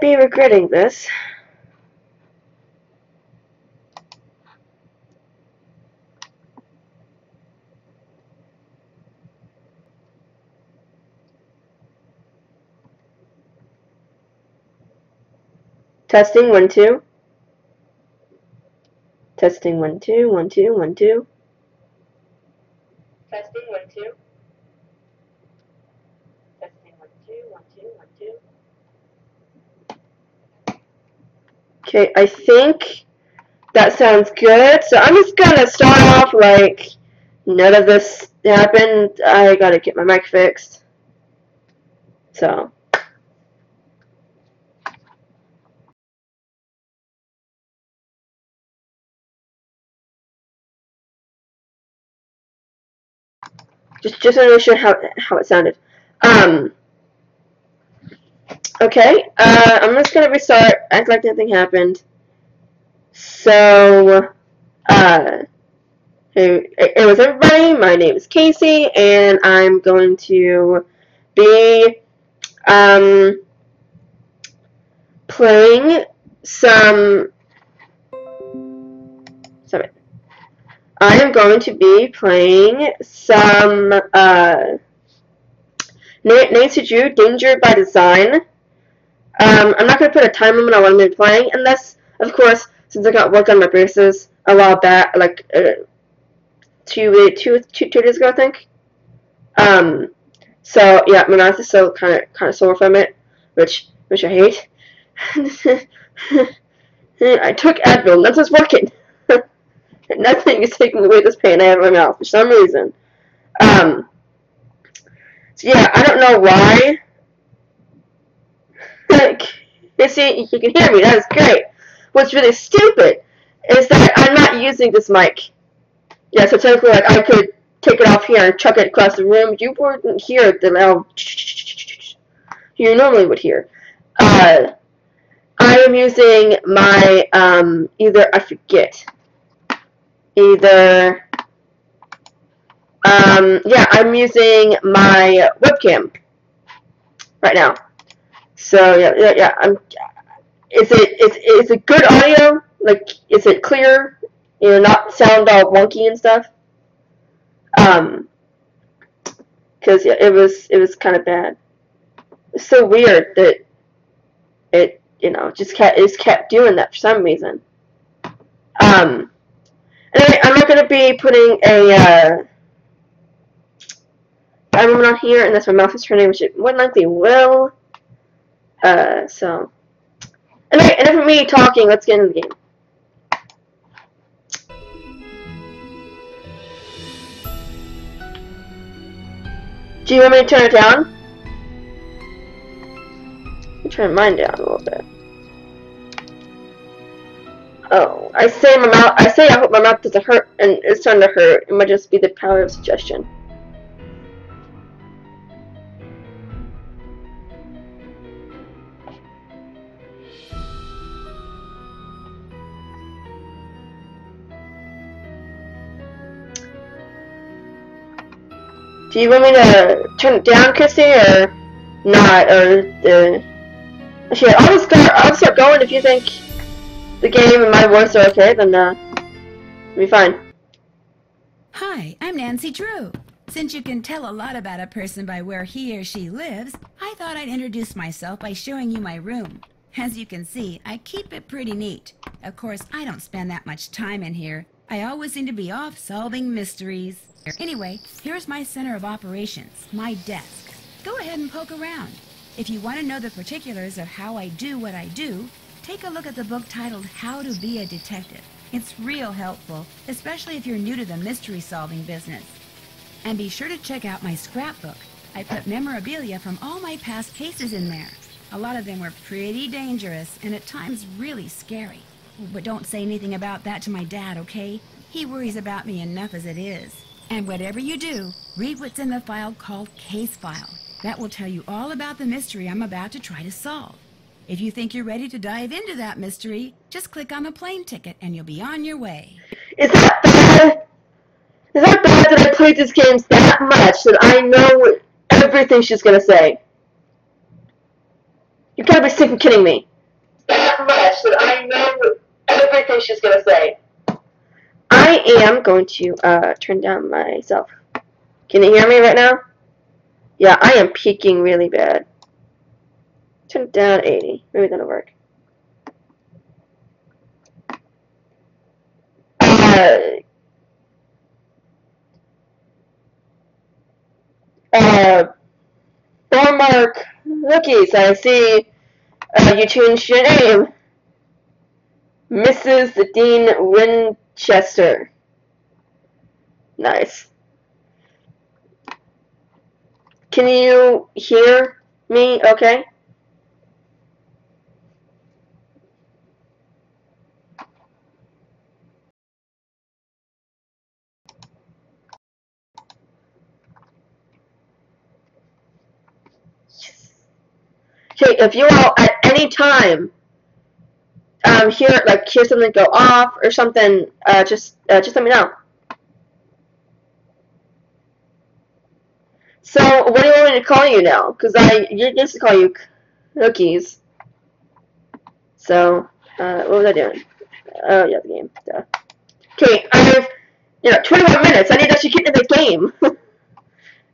be regretting this. Testing 1 2. Testing 1 2 1 2 1 2. Testing 1 2. Testing 1 2 1 2 1 2. Okay, I think that sounds good. So I'm just gonna start off like none of this happened. I gotta get my mic fixed. So. Just to make sure how it sounded. Okay, I'm just gonna restart, act like nothing happened. So, hey what's everybody? My name is Casey, and I'm going to be playing some. Sorry. I am going to be playing some Nancy Drew Danger by Design. I'm not going to put a time limit on what I'm going to be playing, unless, of course, since I got work on my braces a while back, like 2 days ago, I think. So yeah, my mouth is still kind of sore from it, which I hate. I took Advil, nothing's working. Nothing is taking away this pain I have in my mouth for some reason. So yeah, I don't know why. You see, you can hear me, that is great. What's really stupid is that I'm not using this mic. Yeah, so technically, like, I could take it off here and chuck it across the room. You wouldn't hear the loud you normally would hear. I am using my, either, I forget. Yeah, I'm using my webcam right now. So yeah. Is it good audio? Like, is it clear? You know, not sound all wonky and stuff. Cause yeah, it was kind of bad. It's so weird that it just kept doing that for some reason. Anyway, I'm not gonna be putting a time limit on here unless my mouth is turning, which it more than likely will. So. Anyway, enough of me talking, let's get into the game. Do you want me to turn it down? Let me turn mine down a little bit. Oh, I say I hope my mouth doesn't hurt, and it's starting to hurt. It might just be the power of suggestion. Do you want me to turn it down, Chrissy, or not? Or actually, I'll start going. If you think the game and my voice are okay, then it'll be fine. Hi, I'm Nancy Drew. Since you can tell a lot about a person by where he or she lives, I thought I'd introduce myself by showing you my room. As you can see, I keep it pretty neat. Of course, I don't spend that much time in here. I always seem to be off solving mysteries. Anyway, here's my center of operations, my desk. Go ahead and poke around. If you want to know the particulars of how I do what I do, take a look at the book titled How to Be a Detective. It's real helpful, especially if you're new to the mystery-solving business. And be sure to check out my scrapbook. I put memorabilia from all my past cases in there. A lot of them were pretty dangerous and at times really scary. But don't say anything about that to my dad, okay? He worries about me enough as it is. And whatever you do, read what's in the file called Case File. That will tell you all about the mystery I'm about to try to solve. If you think you're ready to dive into that mystery, just click on the plane ticket and you'll be on your way. Is that bad? Is that bad that I played these games that much that I know everything she's gonna say? You gotta be sick of kidding me. that much that I know everything she's gonna say. I am going to turn down myself. Can you hear me right now? Yeah, I am peaking really bad. Turn it down 80. Maybe that'll work. Hallmark Rookies, I see you changed your name. Mrs. Dean Winchester. Nice. Can you hear me okay? Okay, if you all at any time hear something go off or something, just let me know. So, what do you want me to call you now? Because you're used to call you Cookies. So, what was I doing? Oh, yeah, the game. Duh. Okay, I have 21 minutes. I need to actually get into the game.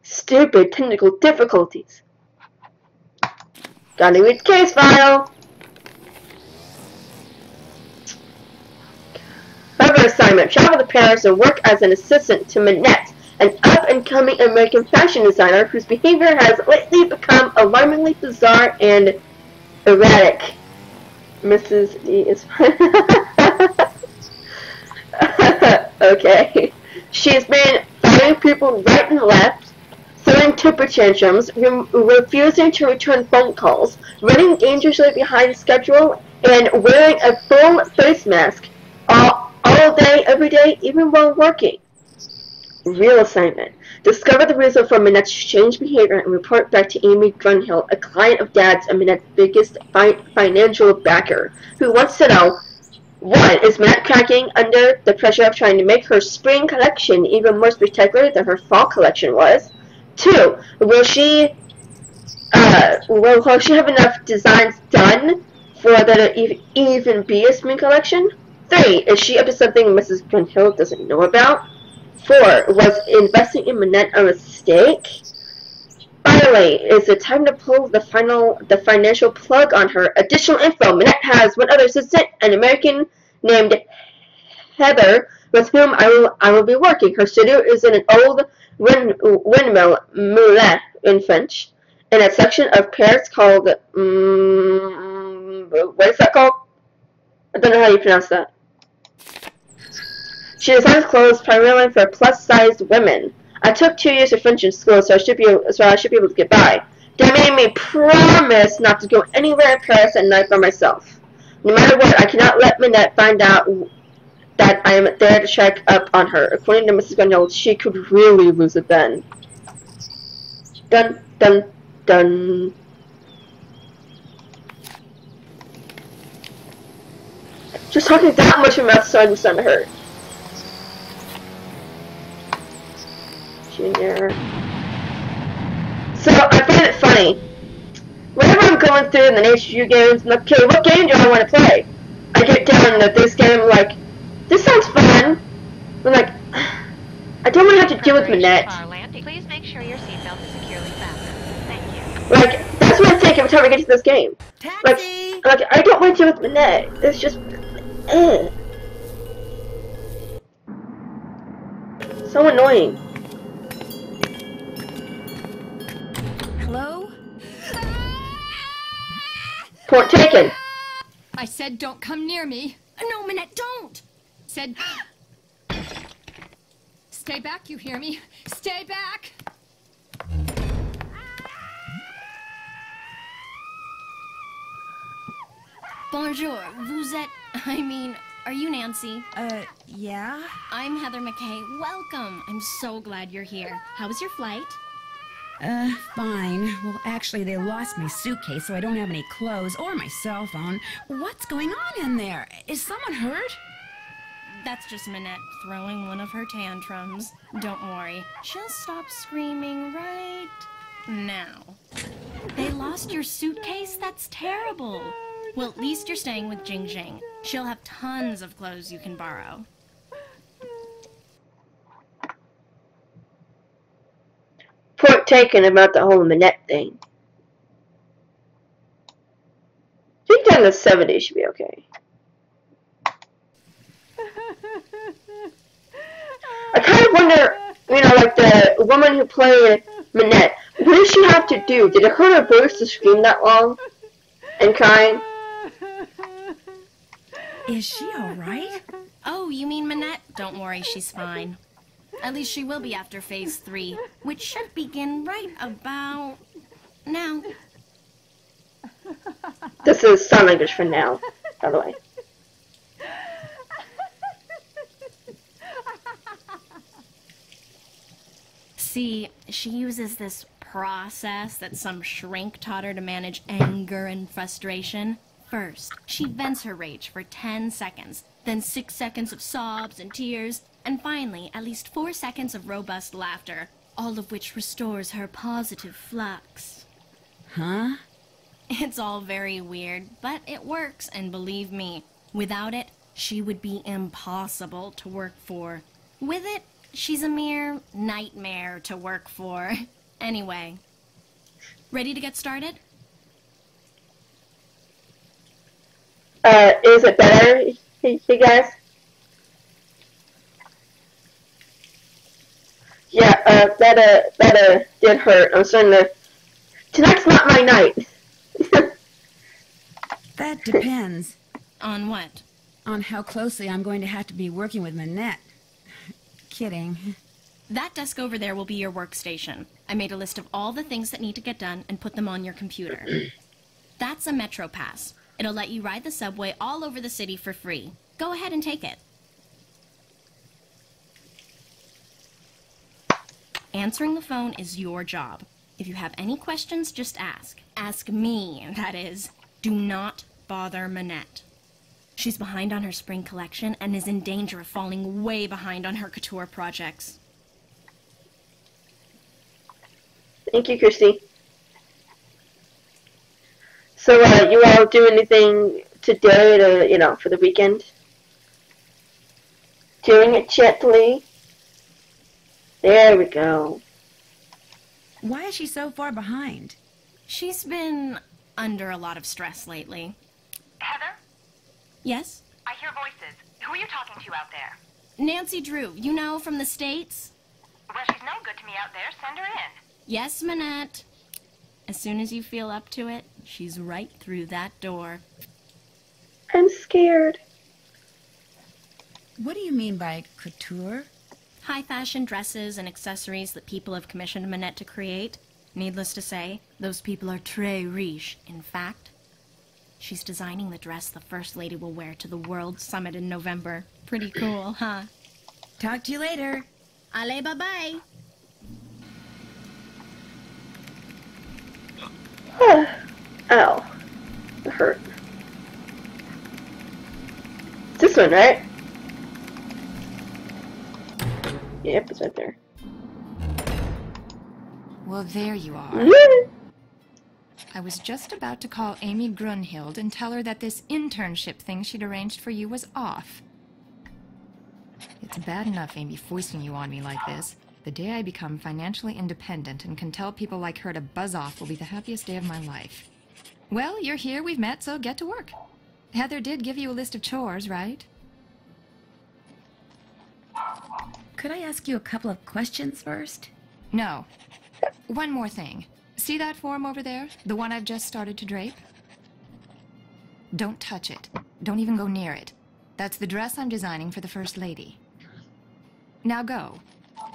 Stupid technical difficulties. Gotta read the case file. Cover assignment. Travel to Paris and work as an assistant to Minette, an up-and-coming American fashion designer whose behavior has lately become alarmingly bizarre and erratic. Mrs. D is okay. She's been firing people right and left, throwing temper tantrums, refusing to return phone calls, running dangerously behind schedule, and wearing a full face mask all day, every day, even while working. Real assignment. Discover the reason for Minette's changed behavior and report back to Amy Grunhill, a client of Dad's and Minette's biggest financial backer, who wants to know: 1. Is Minette cracking under the pressure of trying to make her spring collection even more spectacular than her fall collection was? 2. Will she have enough designs done for there to even be a spring collection? 3. Is she up to something Mrs. Grunhill doesn't know about? 4. Was investing in Minette a mistake? Finally, is it time to pull the financial plug on her? Additional info: Minette has one other assistant, an American named Heather, with whom I will be working. Her studio is in an old windmill, moulin in French, in a section of Paris called what is that called? I don't know how you pronounce that. She designs clothes primarily for plus-sized women. I took 2 years of French in school, so I should be able to get by. They made me promise not to go anywhere in Paris at night by myself. No matter what, I cannot let Minette find out that I am there to check up on her. According to Mrs. Grunhill, she could really lose it then. Dun dun dun. Just talking that much of my mouth starting to hurt. Junior. So I find it funny. Whenever I'm going through in the HU games, I'm like, okay, what game do I want to play? I get down to this game, like, this sounds fun. I'm like, I don't want to have to deal with Minette. Please make sure your seatbelt is securely fastened. Thank you. Like, that's what I think every time I get to this game. Taxi! Like I don't want to deal with Minette. It's just, so annoying. Hello? Point taken. I said don't come near me. No, Minette, don't! Said... Stay back, you hear me? Stay back! Bonjour, vous êtes... are you Nancy? Yeah? I'm Heather McKay. Welcome! I'm so glad you're here. How was your flight? Fine. Well, actually, they lost my suitcase, so I don't have any clothes or my cell phone. What's going on in there? Is someone hurt? That's just Minette throwing one of her tantrums. Don't worry. She'll stop screaming right now. They lost your suitcase? That's terrible. Well, at least you're staying with Jing Jing. She'll have tons of clothes you can borrow. Point taken about the whole Minette thing. I think down in the 70s should be okay. I kind of wonder, you know, like the woman who played Minette, what did she have to do? Did it hurt her voice to scream that long and crying? Is she alright? Oh, you mean Minette? Don't worry, she's fine. At least she will be after Phase 3, which should begin right about now. This is sign language for now, by the way. See, she uses this process that some shrink taught her to manage anger and frustration. First, she vents her rage for 10 seconds, then 6 seconds of sobs and tears, and finally, at least 4 seconds of robust laughter, all of which restores her positive flux. Huh? It's all very weird, but it works, and believe me, without it, she would be impossible to work for. With it, she's a mere nightmare to work for. Anyway, ready to get started? Is it better, you guys? Yeah, that did hurt. I'm starting to... Tonight's not my night. That depends On what? on how closely I'm going to have to be working with Minette. Kidding. That desk over there will be your workstation. I made a list of all the things that need to get done and put them on your computer. That's a Metro Pass. It'll let you ride the subway all over the city for free. Go ahead and take it. Answering the phone is your job. If you have any questions, just ask. Ask me, that is. Do not bother Minette. She's behind on her spring collection and is in danger of falling way behind on her couture projects. Thank you, Christy. So, you all do anything today to, you know, for the weekend? Doing it gently. There we go. Why is she so far behind? She's been under a lot of stress lately. Heather, Yes? I hear voices. Who are you talking to out there? Nancy Drew, you know, from the States? Well, she's no good to me out there. Send her in. Yes, Minette. As soon as you feel up to it, she's right through that door. I'm scared. What do you mean by couture? High fashion dresses and accessories that people have commissioned Minette to create. Needless to say, those people are très riche. In fact, she's designing the dress the First Lady will wear to the World Summit in November. Pretty cool, huh? Talk to you later. Allez, bye-bye. Ow. It hurt. This one, right? Yep, it's right there. Well, there you are. I was just about to call Amy Grunhild and tell her that this internship thing she'd arranged for you was off. It's bad enough Amy foisting you on me like this. The day I become financially independent and can tell people like her to buzz off will be the happiest day of my life. Well, you're here, we've met, so get to work. Heather did give you a list of chores, right? Could I ask you a couple of questions first? No. One more thing. See that form over there? The one I've just started to drape? Don't touch it. Don't even go near it. That's the dress I'm designing for the First Lady. Now go.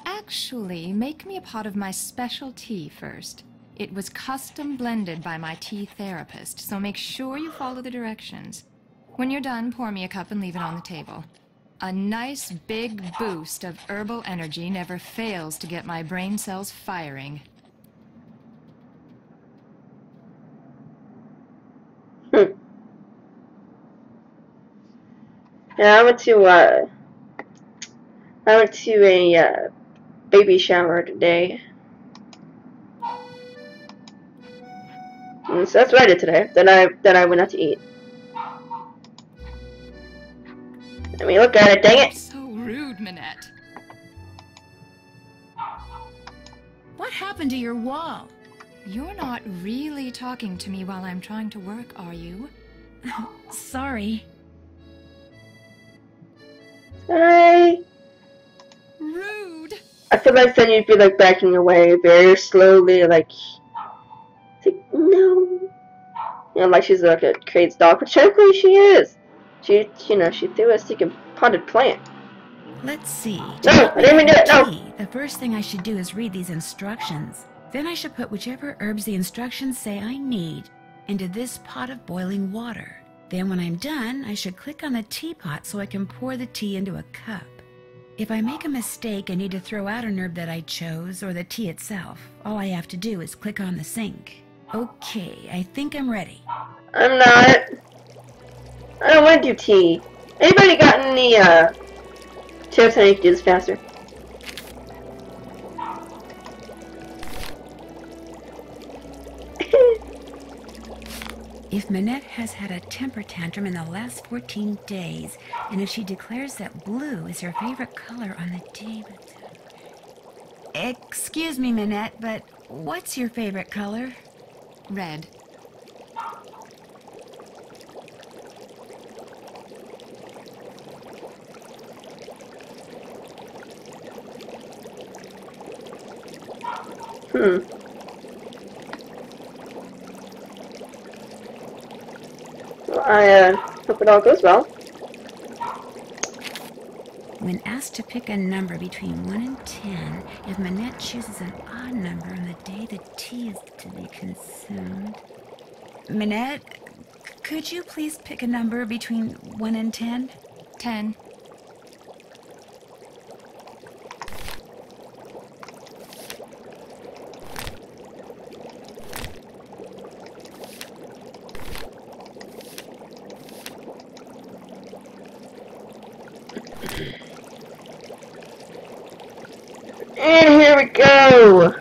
Actually, make me a pot of my special tea first. It was custom blended by my tea therapist, so make sure you follow the directions. When you're done, pour me a cup and leave it on the table. A nice big boost of herbal energy never fails to get my brain cells firing. Yeah, I went to a baby shower today. So that's what I did today. Then I went out to eat. Let me look at it, dang it. So rude, Minette. What happened to your wall? You're not really talking to me while I'm trying to work, are you? Sorry. Hi. Rude! I feel like then you'd be like backing away very slowly, like no. You know, like she's like a crazy dog, but technically she is. She threw a stinking potted plant. Let's see. No, I didn't even do it, no. The first thing I should do is read these instructions. Then I should put whichever herbs the instructions say I need into this pot of boiling water. Then when I'm done, I should click on the teapot so I can pour the tea into a cup. If I make a mistake and need to throw out an herb that I chose, or the tea itself, all I have to do is click on the sink. Okay, I think I'm ready. I'm not. I don't want to do tea. Anybody got any tips on how you can do this faster? If Minette has had a temper tantrum in the last 14 days, and if she declares that blue is her favorite color on the day... Excuse me, Minette, but what's your favorite color? Red. Well, I hope it all goes well. When asked to pick a number between 1 and 10, if Minette chooses an odd number on the day the tea is to be consumed... Minette, could you please pick a number between 1 and 10? 10. And here we go!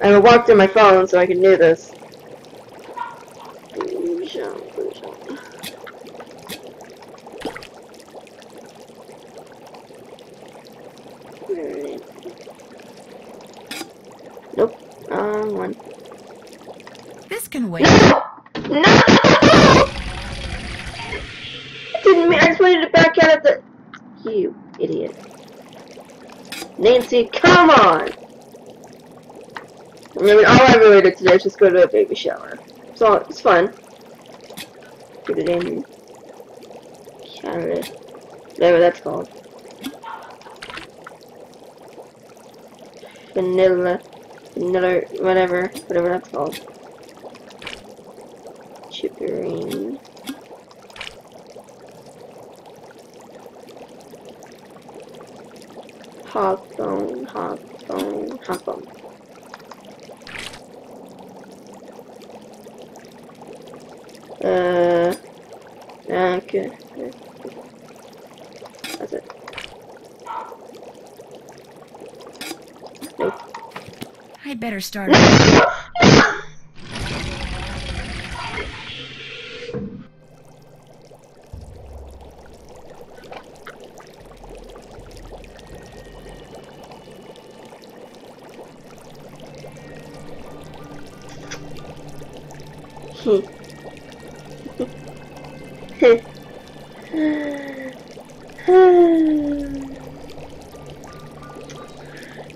I walked through my phone so I can do this. Nope, one. This can wait. No! No! I didn't mean, I just wanted to back out of the... You idiot. Nancy, come on! I mean, all I really did today was just go to a baby shower. So, it's fun. Put it in Canada. Whatever that's called. Vanilla, whatever that's called. Chippering. Hawthorne. Okay. That's it. Nope. I'd better start.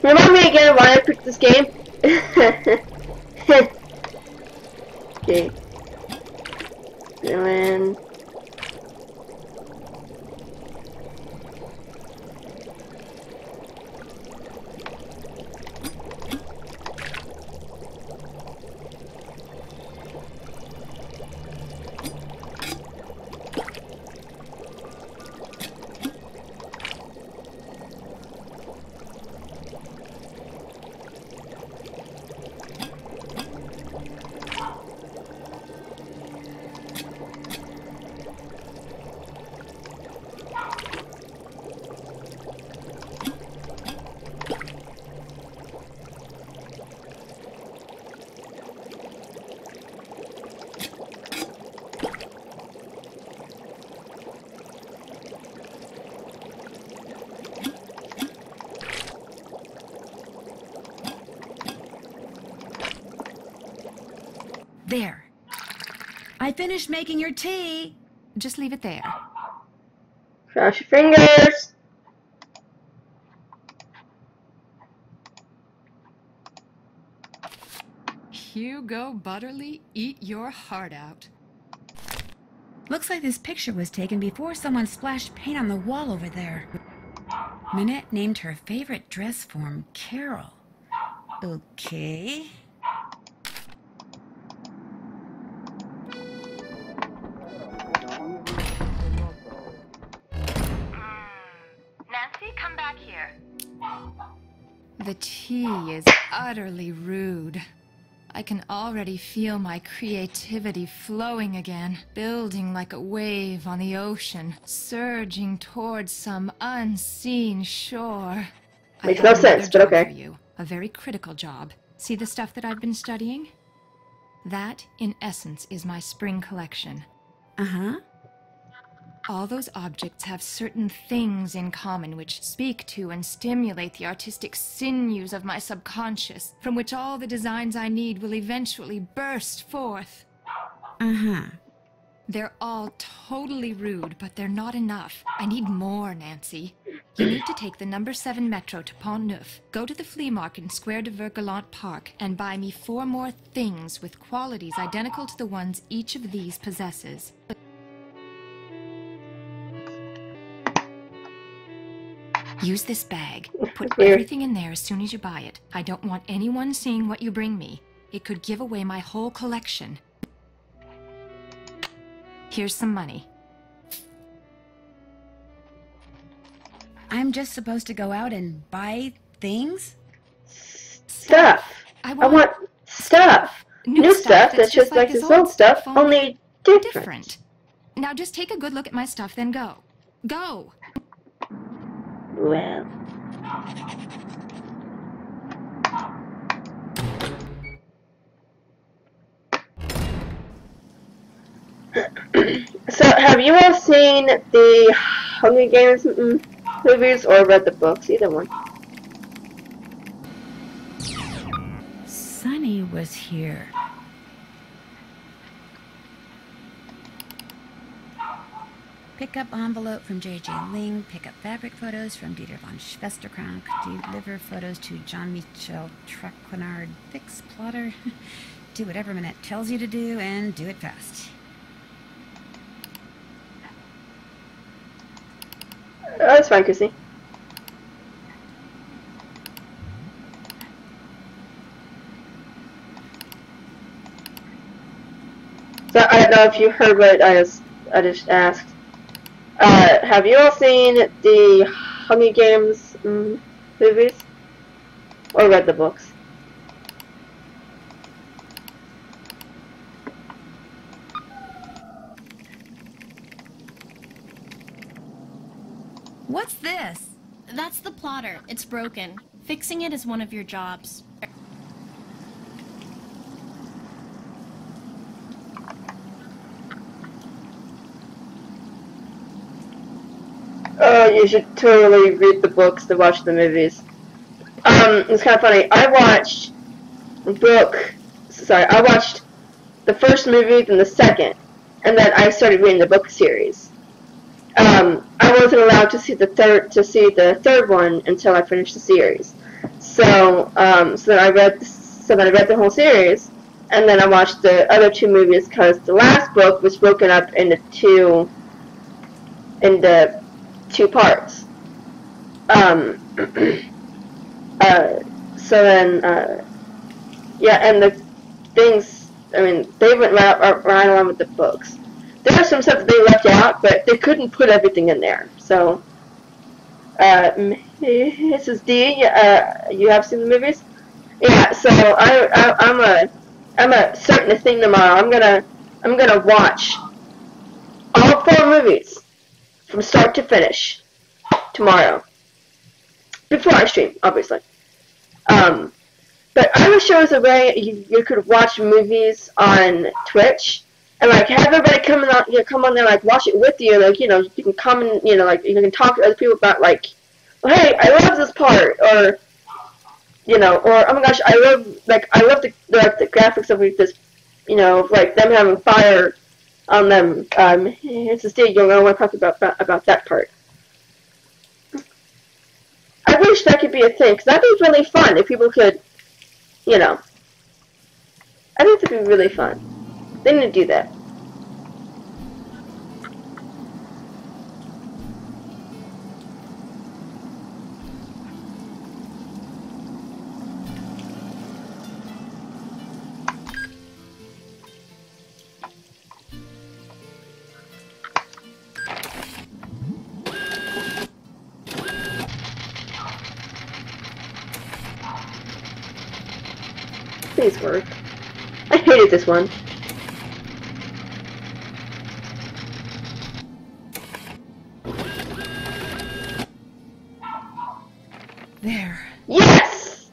Remind me again why I picked this game? Okay. Villain. There. I finished making your tea. Just leave it there. Cross your fingers. Hugo Butterly, eat your heart out. Looks like this picture was taken before someone splashed paint on the wall over there. Minette named her favorite dress form Carol. Okay. Nancy, come back here. The tea is utterly rude. I can already feel my creativity flowing again, building like a wave on the ocean, surging towards some unseen shore. Makes I no have another sense, but job okay. for you, a very critical job. See the stuff that I've been studying? That, in essence, is my spring collection. Uh-huh. All those objects have certain things in common which speak to and stimulate the artistic sinews of my subconscious, from which all the designs I need will eventually burst forth. Uh-huh. They're all totally rude, but they're not enough. I need more, Nancy. You need to take the number 7 metro to Pont Neuf, go to the flea market in Square de Vergalant Park, and buy me 4 more things with qualities identical to the ones each of these possesses. Use this bag. Put Here. everything in there as soon as you buy it. I don't want anyone seeing what you bring me. It could give away my whole collection. Here's some money. I'm just supposed to go out and buy things? Stuff. I I want want stuff. New stuff that's just like this old stuff, only different. Now just take a good look at my stuff, then go. Go! Well. So, have you all seen the Hunger Games movies or read the books? Either one. Sunny was here. Pick up envelope from J.J. Ling. Pick up fabric photos from Dieter von Schwesterkrank. Deliver photos to Jean-Michel Traquenard. Fix plotter. Do whatever Minette tells you to do and do it fast. Oh, that's fine, Chrissy. So I don't know if you heard what I just asked. Have you all seen the Hunger Games movies or read the books? What's this? That's the plotter. It's broken. Fixing it is one of your jobs. Oh, you should totally read the books to watch the movies. It's kind of funny. I watched the first movie, then the second, and then I started reading the book series. I wasn't allowed to see the third one until I finished the series. So then I read the whole series, and then I watched the other 2 movies because the last book was broken up into two parts. So then, yeah, and the things, I mean, they went right along with the books. There was some stuff that they left out, but they couldn't put everything in there. So, Mrs. D, you have seen the movies? Yeah, so I'm starting a thing tomorrow. I'm gonna watch all 4 movies from start to finish tomorrow. Before I stream, obviously. But I wish there was a way you could watch movies on Twitch and like have everybody come on there, like watch it with you, like, you know, you can come and, you know, like you can talk to other people about like, well, hey, I love this part, or, you know, or oh my gosh, I love the graphics of this, you know, like them having fire on them. It's a state you'll know when I talk about that part. I wish that could be a thing, because that'd be really fun if people could, you know. I think that'd be really fun. They need to do that. Please work. I hated this one. There. Yes!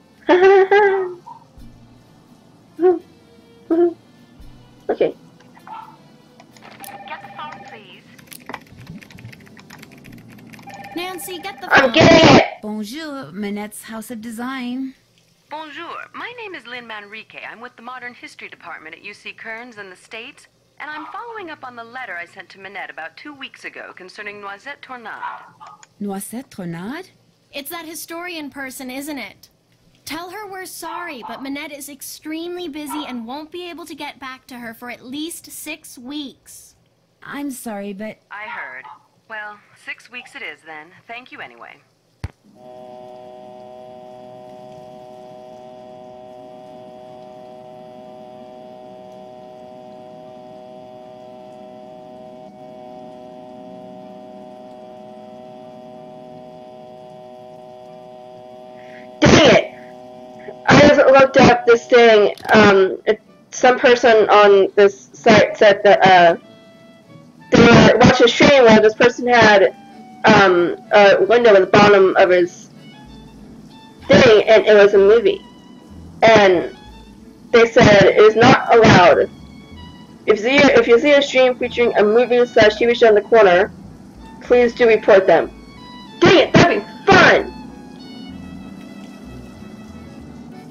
Okay. Get the phone, please. Nancy, get the I'm phone. getting it! Bonjour, Manette's House of Design. Bonjour, my name is Lynn Manrique. I'm with the Modern History Department at UC Kearns in the States, and I'm following up on the letter I sent to Manette about 2 weeks ago concerning Noisette Tornade. Noisette Tornade? It's that historian person, isn't it? Tell her we're sorry, but Manette is extremely busy and won't be able to get back to her for at least 6 weeks. I'm sorry, but I heard. Well, 6 weeks it is then. Thank you anyway. Dang it! I just looked up this thing. Some person on this site said that they were watching a stream where this person had a window at the bottom of his thing, and it was a movie. And they said it is not allowed. If you see a stream featuring a movie/TV show in the corner, please do report them. Dang it! That'd be fun.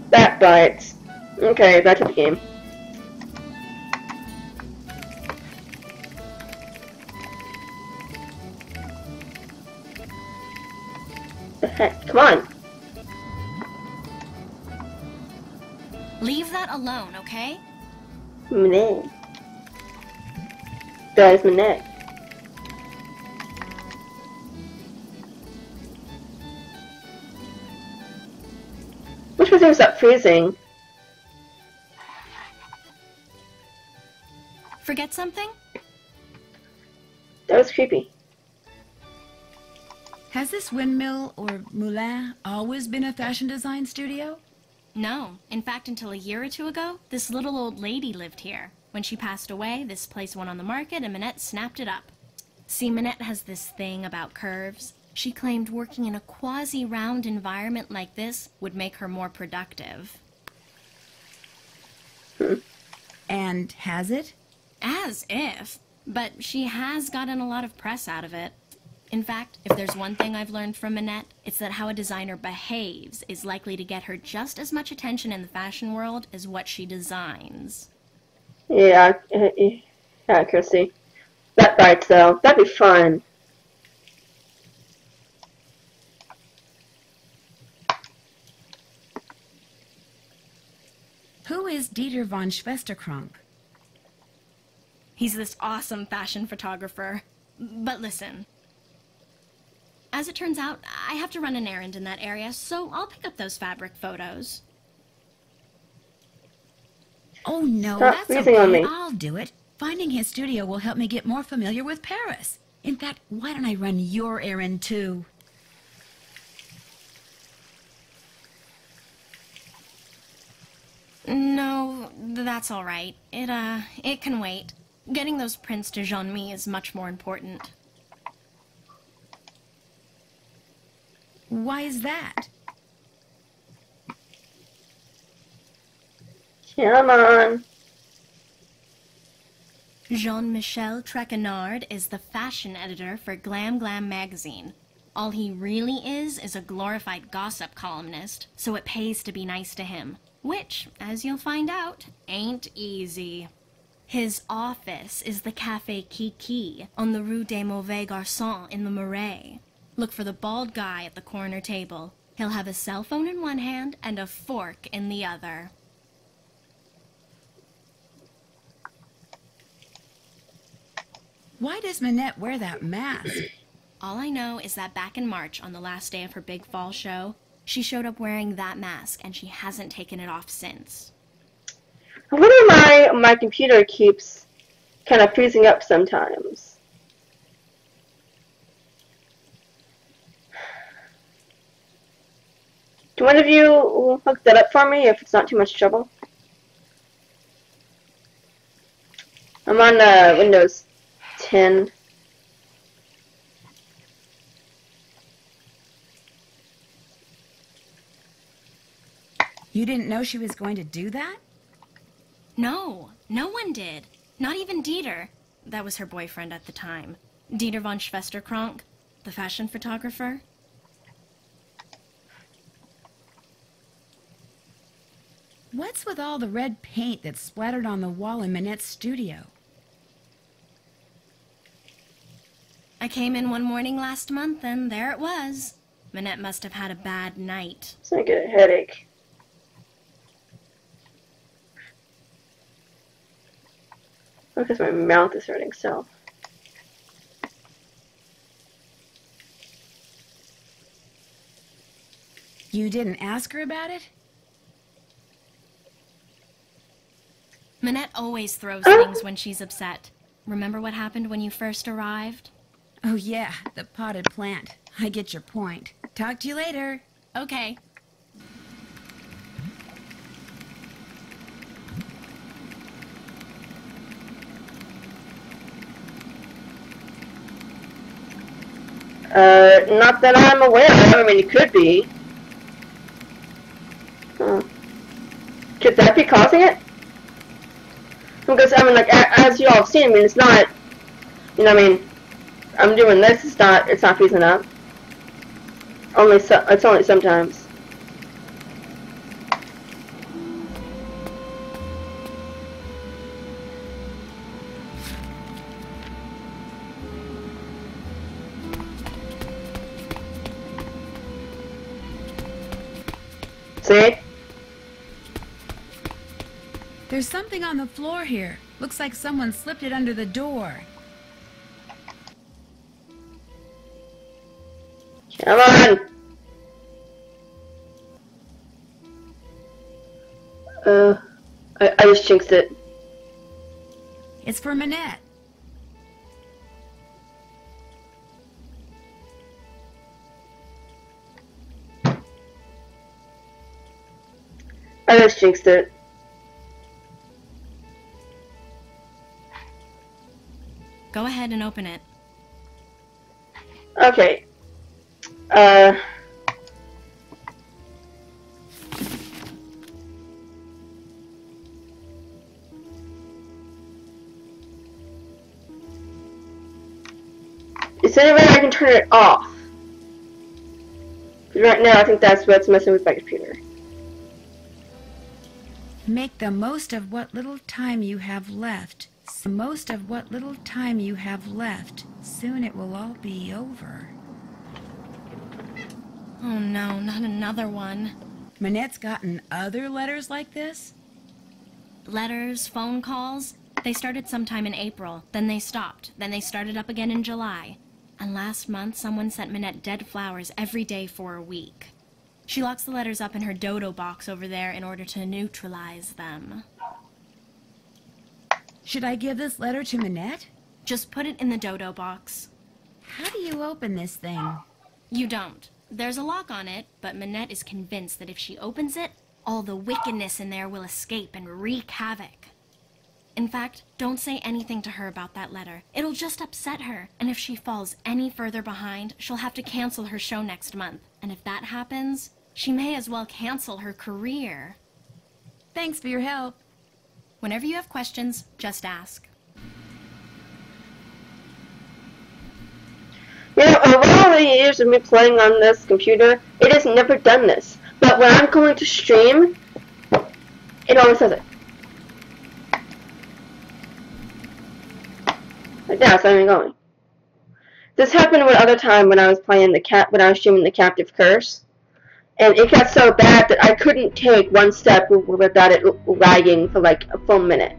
That bites. Okay, back to the game. The heck? Come on. Leave that alone, okay? Manette. That is Manette. Which was stop freezing? Forget something? That was creepy. has this windmill or moulin always been a fashion design studio? No. In fact, until a year or two ago, this little old lady lived here. When she passed away, this place went on the market and Manette snapped it up. See, Manette has this thing about curves. She claimed working in a quasi-round environment like this would make her more productive. And has it? As if. But she has gotten a lot of press out of it. In fact, if there's one thing I've learned from Manette, it's that how a designer behaves is likely to get her just as much attention in the fashion world as what she designs. Yeah, Chrissy. That bites, though. That'd be fun. Who is Dieter von Schwesterkrank? He's this awesome fashion photographer. But listen. As it turns out, I have to run an errand in that area, so I'll pick up those fabric photos. Oh, no, Stop that's breathing okay. on me. I'll do it. Finding his studio will help me get more familiar with Paris. In fact, why don't I run your errand, too? No, that's all right. It can wait. Getting those prints to Jean-Mi is much more important. Why is that? Come on. Jean-Michel Traquenard is the fashion editor for Glam Glam magazine. All he really is a glorified gossip columnist, so it pays to be nice to him. Which, as you'll find out, ain't easy. His office is the Café Kiki on the Rue des Mauvais Garçons in the Marais. Look for the bald guy at the corner table. He'll have a cell phone in one hand and a fork in the other. Why does Minette wear that mask? All I know is that back in March, on the last day of her big fall show, she showed up wearing that mask, and she hasn't taken it off since. I wonder why my computer keeps kind of freezing up sometimes. Do one of you hook that up for me if it's not too much trouble? I'm on Windows 10. You didn't know she was going to do that? No, no one did. Not even Dieter. That was her boyfriend at the time. Dieter von Schwesterkrank, the fashion photographer. What's with all the red paint that's splattered on the wall in Minette's studio? I came in one morning last month, and there it was. Minette must have had a bad night. So I get a headache. Because my mouth is hurting so. You didn't ask her about it? Minette always throws things when she's upset. Remember what happened when you first arrived? Oh yeah, the potted plant. I get your point. Talk to you later. Okay. Not that I'm aware of. I mean, it could be. Could that be causing it? Because, I mean, like, as you all have seen, I mean, it's not, you know, I mean, I'm doing this, it's not freezing up. It's only sometimes. See? There's something on the floor here. Looks like someone slipped it under the door. Come on! I just jinxed it. It's for Minette. I just jinxed it. Go ahead and open it. Okay. Is there any way I can turn it off? Because right now I think that's what's messing with my computer. Make the most of what little time you have left. Most of what little time you have left. Soon it will all be over. Oh no, not another one. Minette's gotten other letters like this? Letters, phone calls. They started sometime in April, then they stopped, then they started up again in July. And last month, someone sent Minette dead flowers every day for a week. She locks the letters up in her dodo box over there in order to neutralize them. Should I give this letter to Minette? Just put it in the dodo box. How do you open this thing? You don't. There's a lock on it, but Minette is convinced that if she opens it, all the wickedness in there will escape and wreak havoc. In fact, don't say anything to her about that letter. It'll just upset her, and if she falls any further behind, she'll have to cancel her show next month. And if that happens, she may as well cancel her career. Thanks for your help. Whenever you have questions, just ask. You know, over all the years of me playing on this computer, it has never done this. But when I'm going to stream, it always does it. Yeah, it's not even going. This happened one other time when I was playing when I was streaming the Captive Curse, and it got so bad that I couldn't take one step without it lagging for like a full minute.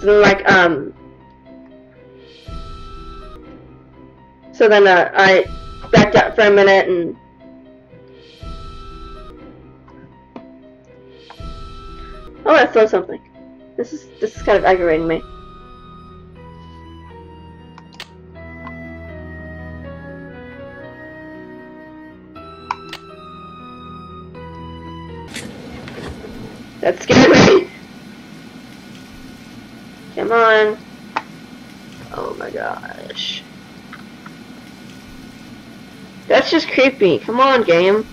So like so then I backed out for a minute and oh, I throw something. This is kind of aggravating me. That's scary. Come on. Oh my gosh. That's just creepy. Come on, game.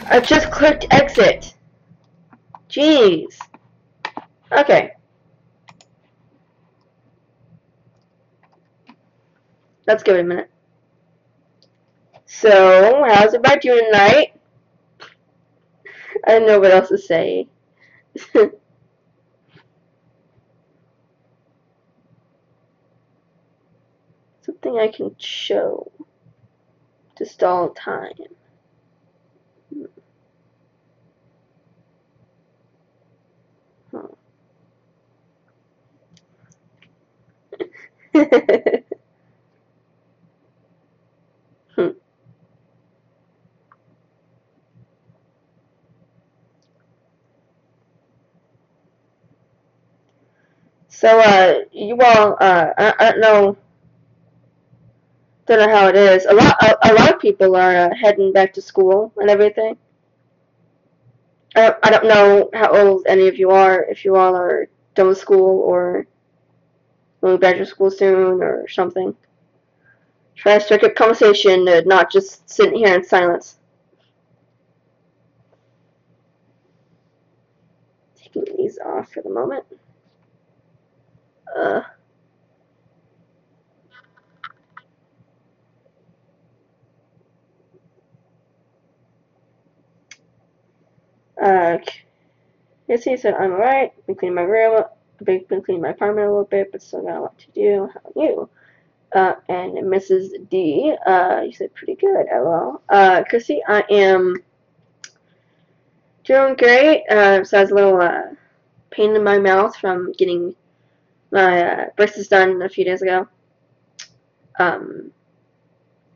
I just clicked exit. Jeez. Okay. Let's give it a minute. So, how's everybody doing tonight? I don't know what else to say. Something I can show to stall time. Huh. So, you all, I don't know how it is. A lot of people are heading back to school and everything. I don't know how old any of you are, if you all are done with school or going back to school soon or something. Try to strike up conversation, not just sitting here in silence. Taking these off for the moment. Casey said, I'm alright. Been cleaning my room. Been cleaning my apartment a little bit, but still got a lot to do. How are you? And Mrs. D, you said pretty good, lol. Chrissy, I am doing great. So I was a little pain in my mouth from getting my braces done a few days ago.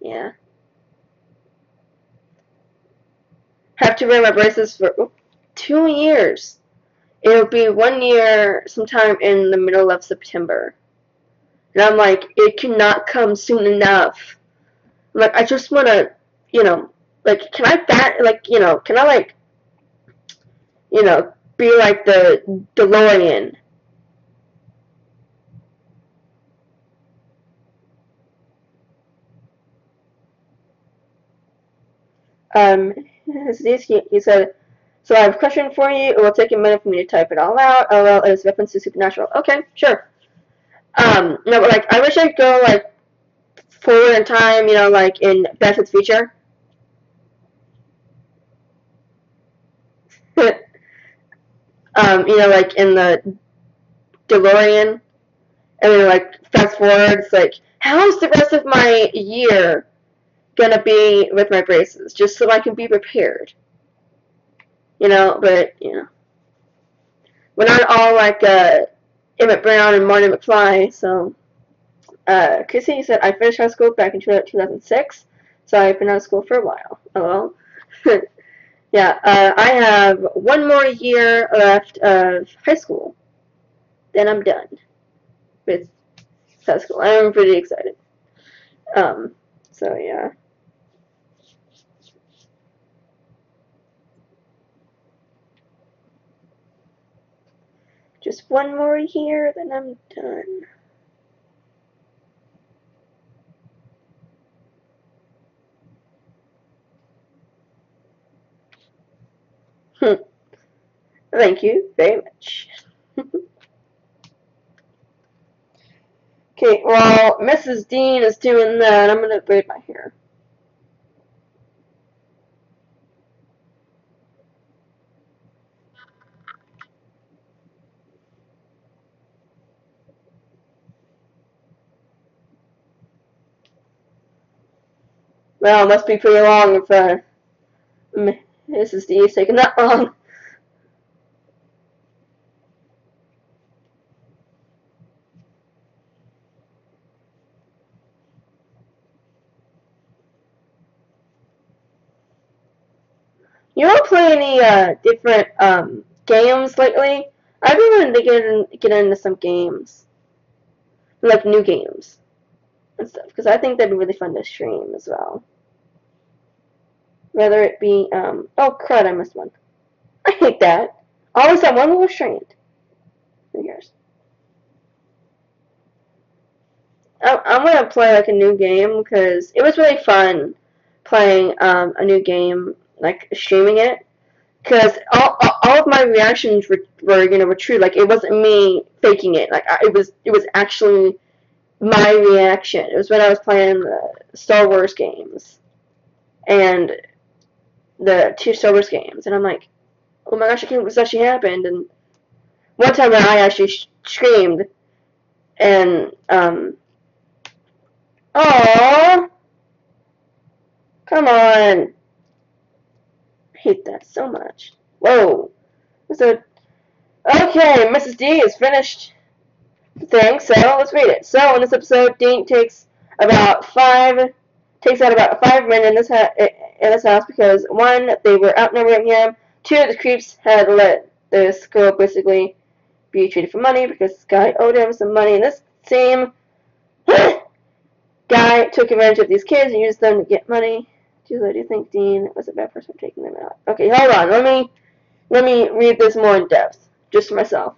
Yeah. Have to wear my braces for 2 years. It'll be 1 year sometime in the middle of September. And I'm like, it cannot come soon enough. I'm like, I just want to, like, can I be like the DeLorean. He said, so I have a question for you. It will take a minute for me to type it all out. LOL is reference to Supernatural. Okay, sure. No, but like, I wish I could go like forward in time, like in Back to the Future. Like in the DeLorean, and then like fast forward, it's like, how's the rest of my year gonna be with my braces, just so I can be prepared. But we're not all like Emmett Brown and Marty McFly. So, Chrissy said, I finished high school back in 2006, so I've been out of school for a while. Oh well. Yeah, I have 1 more year left of high school. Then I'm done with high school. I'm pretty excited. So yeah. Just 1 more year, then I'm done. Thank you very much. Okay, while Mrs. Dean is doing that, I'm going to braid my hair. Well, it must be pretty long if Mrs. D is taking that long. You want to play any different games lately? I've been wanting to get into some games, like new games and stuff, because I think that'd be really fun to stream as well. Whether it be oh crud, I missed one. I hate that. Always have one little strand. Who cares? I'm gonna play like a new game because it was really fun playing a new game, like streaming it. Because all of my reactions were true. Like it wasn't me faking it. Like it was actually my reaction. It was when I was playing the Star Wars games and the 2 Star Wars games, and I'm like, oh my gosh, I can't believe this actually happened. And one time when I actually screamed, and oh, come on. I hate that so much. Whoa. So, okay, Mrs. D is finished the thing, so let's read it. So, in this episode, Dean takes out about 5 men in this house because 1, they were outnumbering him, 2, the creeps had let this girl basically be treated for money because this guy owed him some money, and this same guy took advantage of these kids and used them to get money. Do you think Dean was a bad person for taking them out? Okay, hold on. Let me read this more in depth, just for myself.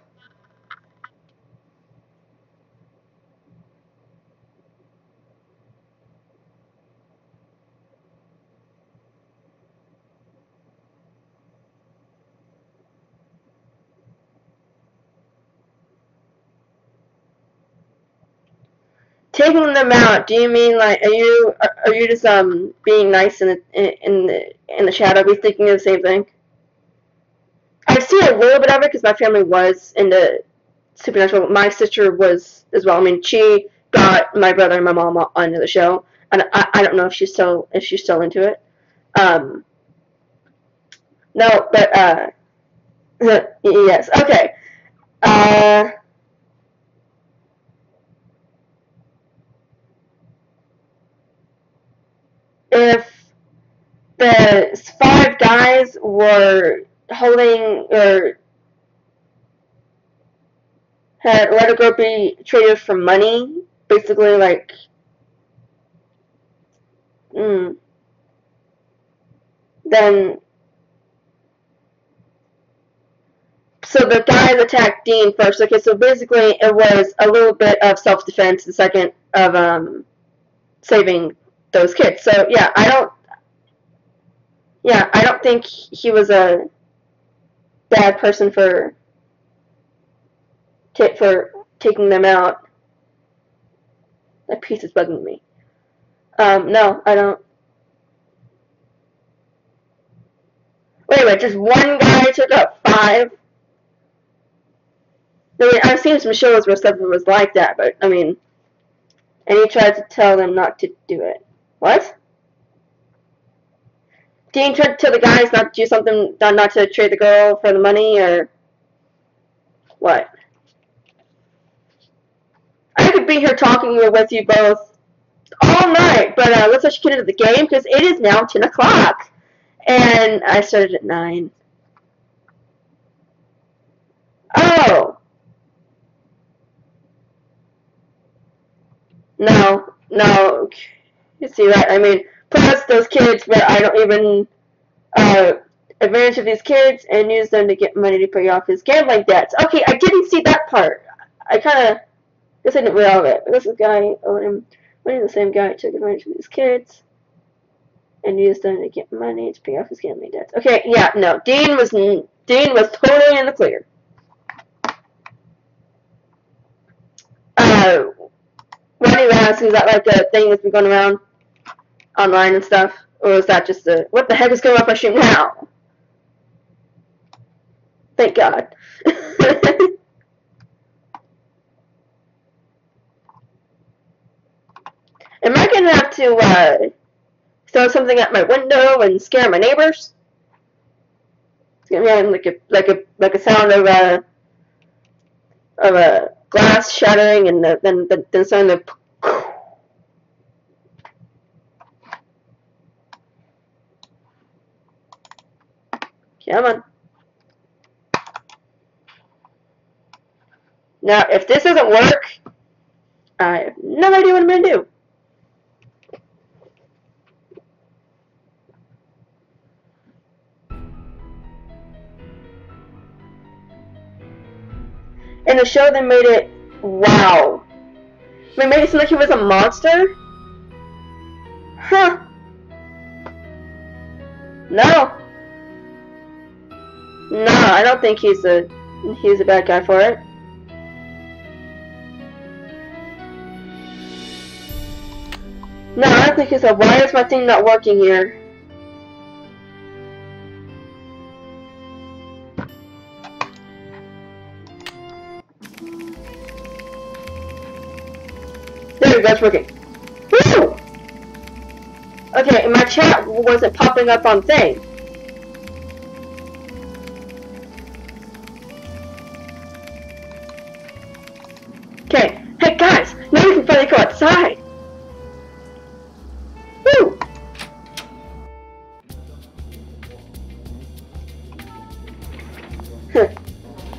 Taking them out. Do you mean like are you just being nice in the shadow? Be thinking of the same thing. I've seen a little bit of it because my family was into Supernatural. My sister was as well. I mean, she got my brother and my mom onto the show, and I don't know if she's still into it. No, but yes. Okay. If the 5 guys were holding or had let a girl be traded for money, basically like, then, so the guys attacked Dean first. Okay, so basically it was a little bit of self-defense, the second of saving those kids. So yeah, I don't think he was a bad person for taking them out. That piece is bugging me. No, I don't. Wait, just one guy took out 5? I mean, I've seen some shows where stuff was like that, but I mean, and he tried to tell them not to do it. What? Dean tried to tell the guys not to do something, not to trade the girl for the money, or what? I could be here talking with you both all night, but let's actually get into the game, because it is now 10 o'clock, and I started at 9. Oh! No, you see that? I mean, plus those kids, but I don't even advantage of these kids and use them to get money to pay off his gambling debts. Okay, I didn't see that part. I kind of guess I didn't read all of it. But this guy owed him money. The same guy took advantage of these kids. And used them to get money to pay off his gambling debts. Okay, yeah, no. Dean was totally in the clear. Why do you ask? Is that like a thing that's been going around online and stuff? Or is that just a, what the heck is going on my stream now? Thank God. Am I gonna have to throw something at my window and scare my neighbors? It's gonna be like a sound of a glass shattering and then sound of. Come on. Now, if this doesn't work, I have no idea what I'm gonna do. In the show, they made it, wow. They made it seem like he was a monster? Huh. No. No, I don't think he's a bad guy for it. No, I don't think he's a, why is my thing not working here? There we go, it's working. Woo! Okay, my chat wasn't popping up on thing. Okay, hey guys, now we can finally go outside. Woo!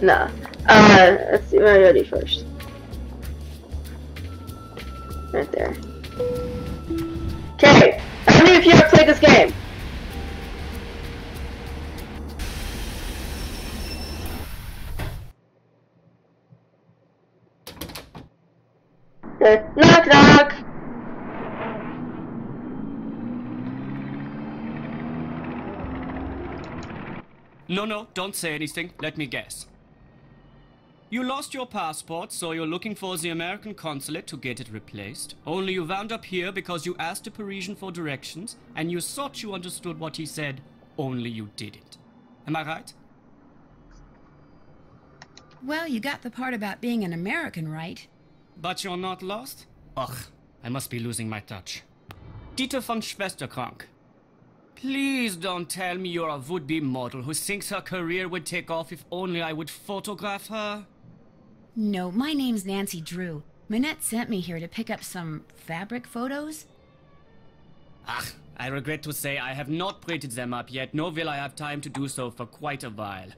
Nah. Let's see, where are you first? Right there. Okay, how many of you have played this game? Knock knock! No, don't say anything. Let me guess. You lost your passport, so you're looking for the American consulate to get it replaced. Only you wound up here because you asked a Parisian for directions, and you thought you understood what he said, only you didn't. Am I right? Well, you got the part about being an American right. But you're not lost? Ugh, I must be losing my touch. Dieter von Schwesterkrank. Please don't tell me you're a would-be model who thinks her career would take off if only I would photograph her. No, my name's Nancy Drew. Minette sent me here to pick up some fabric photos. Ach, I regret to say I have not printed them up yet, nor will I have time to do so for quite a while.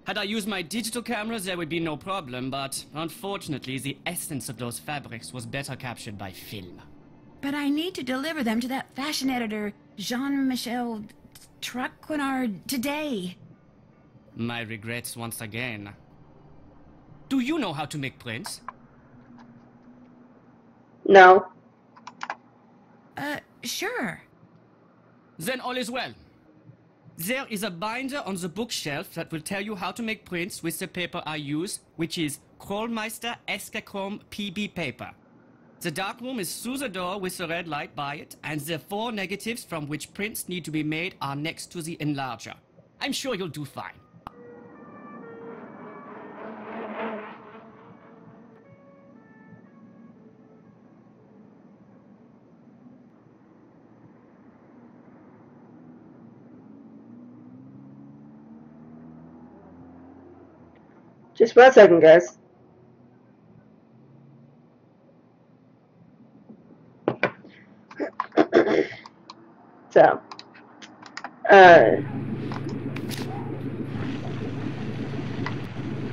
Had I used my digital cameras, there would be no problem, but unfortunately the essence of those fabrics was better captured by film. But I need to deliver them to that fashion editor, Jean-Michel Traquenard, today. My regrets once again. Do you know how to make prints? No. Sure. Then all is well. There is a binder on the bookshelf that will tell you how to make prints with the paper I use, which is Krollmeister Eschachrome PB paper. The darkroom is through the door with the red light by it, and the 4 negatives from which prints need to be made are next to the enlarger. I'm sure you'll do fine. Just 1 second, guys. So,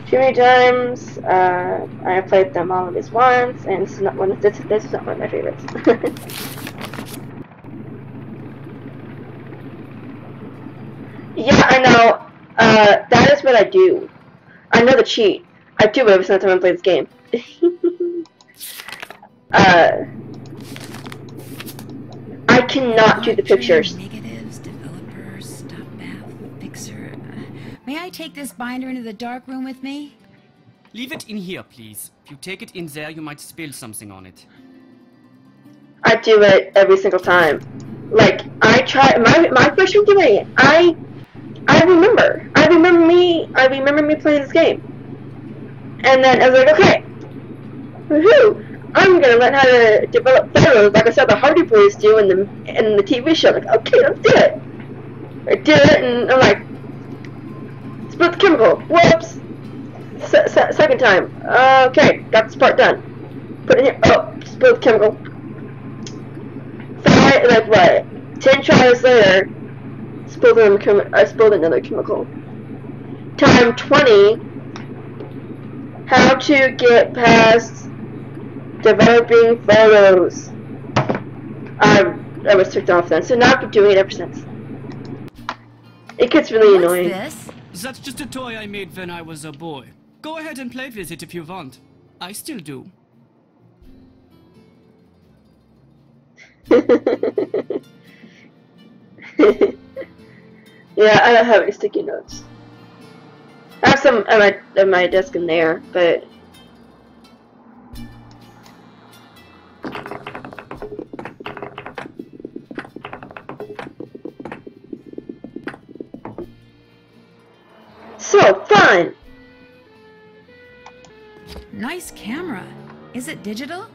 too many times, I have played them all at least once, and this is not one of this is not one of my favorites. Yeah, I know. That is what I do. I know the cheat. I do it every single time I play this game. I cannot do the pictures. Negatives, developer, stop bath, fixer. May I take this binder into the dark room with me? Leave it in here, please. If you take it in there, you might spill something on it. I do it every single time. Like, I try, my first time doing it, I remember me playing this game. And then I was like, okay, woohoo, I'm gonna learn how to develop photos like I saw the Hardy Boys do in the TV show. Like, okay, let's do it. I did it, and I'm like, split the chemical. Whoops. Second time. Okay, got this part done. Put it in here. Oh, split the chemical. Like what? 10 tries later, I spilled another chemical. Time 20. How to get past developing photos. I was ticked off then, so now I've been doing it ever since. It gets really annoying. What's this? That's just a toy I made when I was a boy. Go ahead and play with it if you want. I still do. Yeah, I don't have any sticky notes. I have some at my desk in there, but so fun. Nice camera. Is it digital?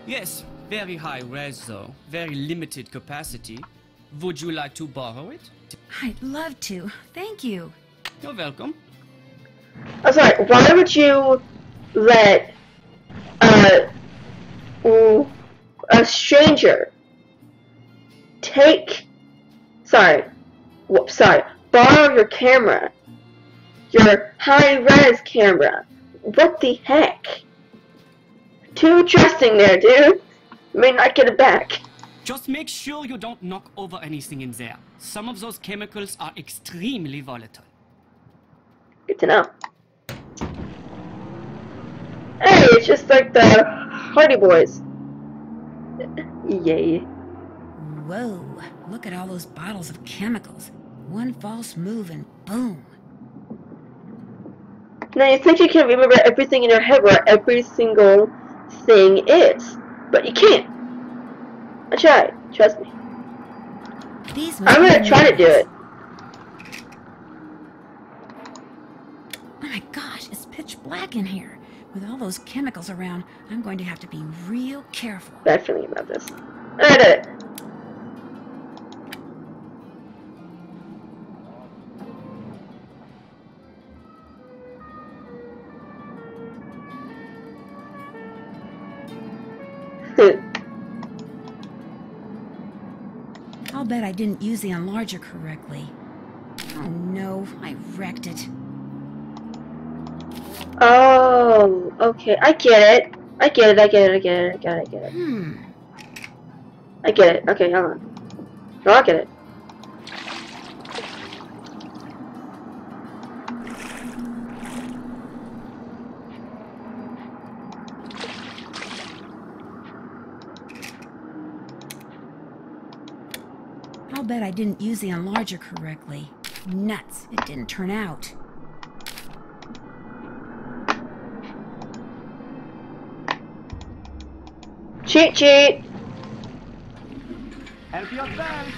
Yes, very high res though. Very limited capacity. Would you like to borrow it? I'd love to. Thank you. You're welcome. I'm sorry, why would you let a stranger borrow your camera, your high-res camera? What the heck? Too trusting there, dude. You may not get it back. Just make sure you don't knock over anything in there. Some of those chemicals are extremely volatile. Good to know. Hey, it's just like the Hardy Boys. Yay. Whoa, look at all those bottles of chemicals. One false move and boom. Now you think you can remember everything in your head where every single thing is, but you can't. I tried, trust me. I'm gonna try to do it. Oh my gosh, it's pitch black in here. With all those chemicals around, I'm going to have to be real careful. Bad feeling about this. I did it. I'll bet I didn't use the enlarger correctly. Oh no, I wrecked it. Oh, okay, I get it. I get it. I get it. Okay, hold on. No, I get it. I'll bet I didn't use the enlarger correctly. Nuts, it didn't turn out. Cheat sheet. Help yourself.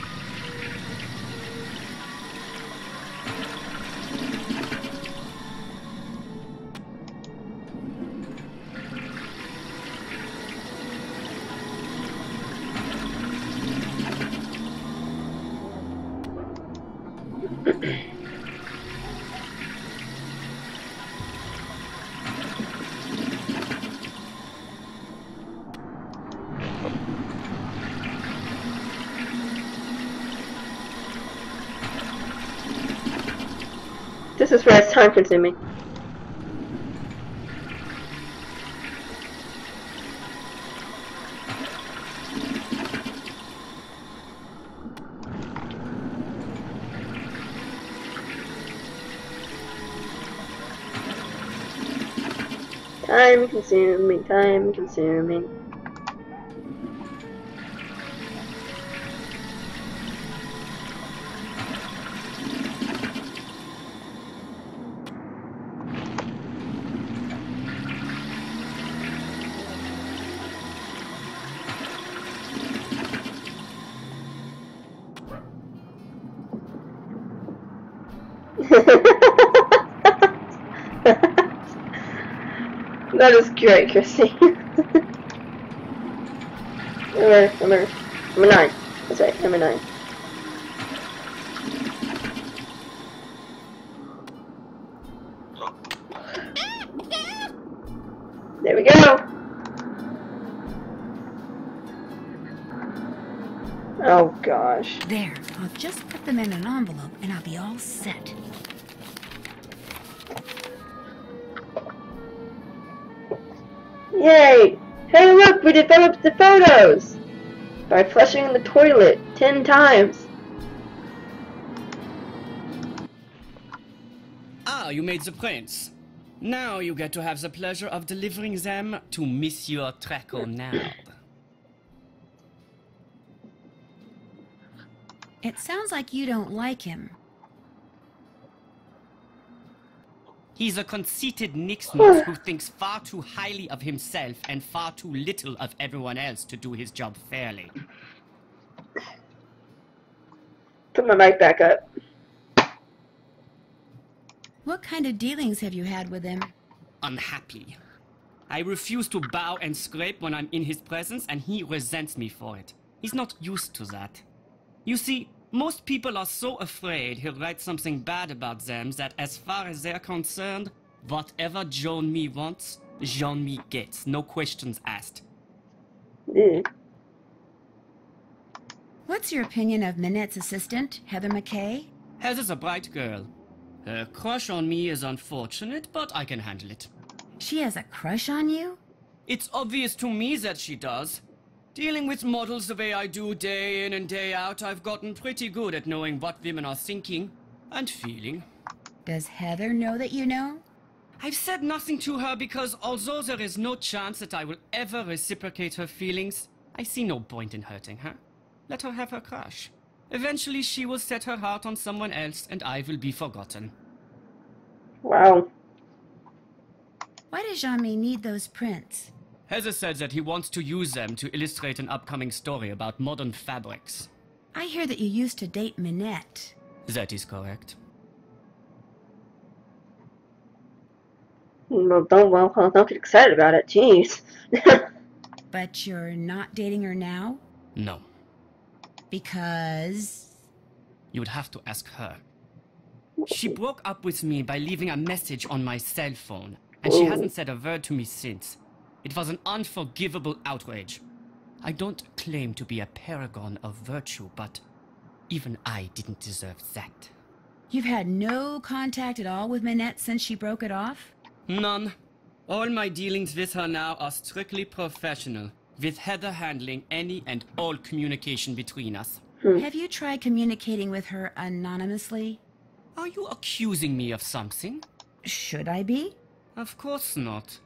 This is where it's time consuming. Time consuming, time consuming. That is great, Chrissy. Number 9. That's right, number 9. There we go. Oh gosh. There, I'll just put them in an envelope and I'll be all set. Yay! Hey look, we developed the photos! By flushing the toilet 10 times. Ah, you made the prints. Now you get to have the pleasure of delivering them to Monsieur Traquenard. It sounds like you don't like him. He's a conceited nixnut who thinks far too highly of himself and far too little of everyone else to do his job fairly. Put my mic back up. What kind of dealings have you had with him? Unhappy. I refuse to bow and scrape when I'm in his presence, and he resents me for it. He's not used to that. You see, most people are so afraid he'll write something bad about them that as far as they're concerned, whatever Jean-Mi wants, Jean-Mi gets, no questions asked. Ew. What's your opinion of Minette's assistant, Heather McKay? Heather's a bright girl. Her crush on me is unfortunate, but I can handle it. She has a crush on you? It's obvious to me that she does. Dealing with models the way I do day in and day out, I've gotten pretty good at knowing what women are thinking and feeling. Does Heather know that you know? I've said nothing to her because although there is no chance that I will ever reciprocate her feelings, I see no point in hurting her. Let her have her crush. Eventually she will set her heart on someone else and I will be forgotten. Wow. Why does Jean-Mi need those prints? Heather said that he wants to use them to illustrate an upcoming story about modern fabrics. I hear that you used to date Minette. That is correct. Well, don't get excited about it. Jeez. But you're not dating her now? No. Because... You would have to ask her. She broke up with me by leaving a message on my cell phone, and she hasn't said a word to me since. It was an unforgivable outrage. I don't claim to be a paragon of virtue, but even I didn't deserve that. You've had no contact at all with Minette since she broke it off? None. All my dealings with her now are strictly professional, with Heather handling any and all communication between us. Have you tried communicating with her anonymously? Are you accusing me of something? Should I be? Of course not.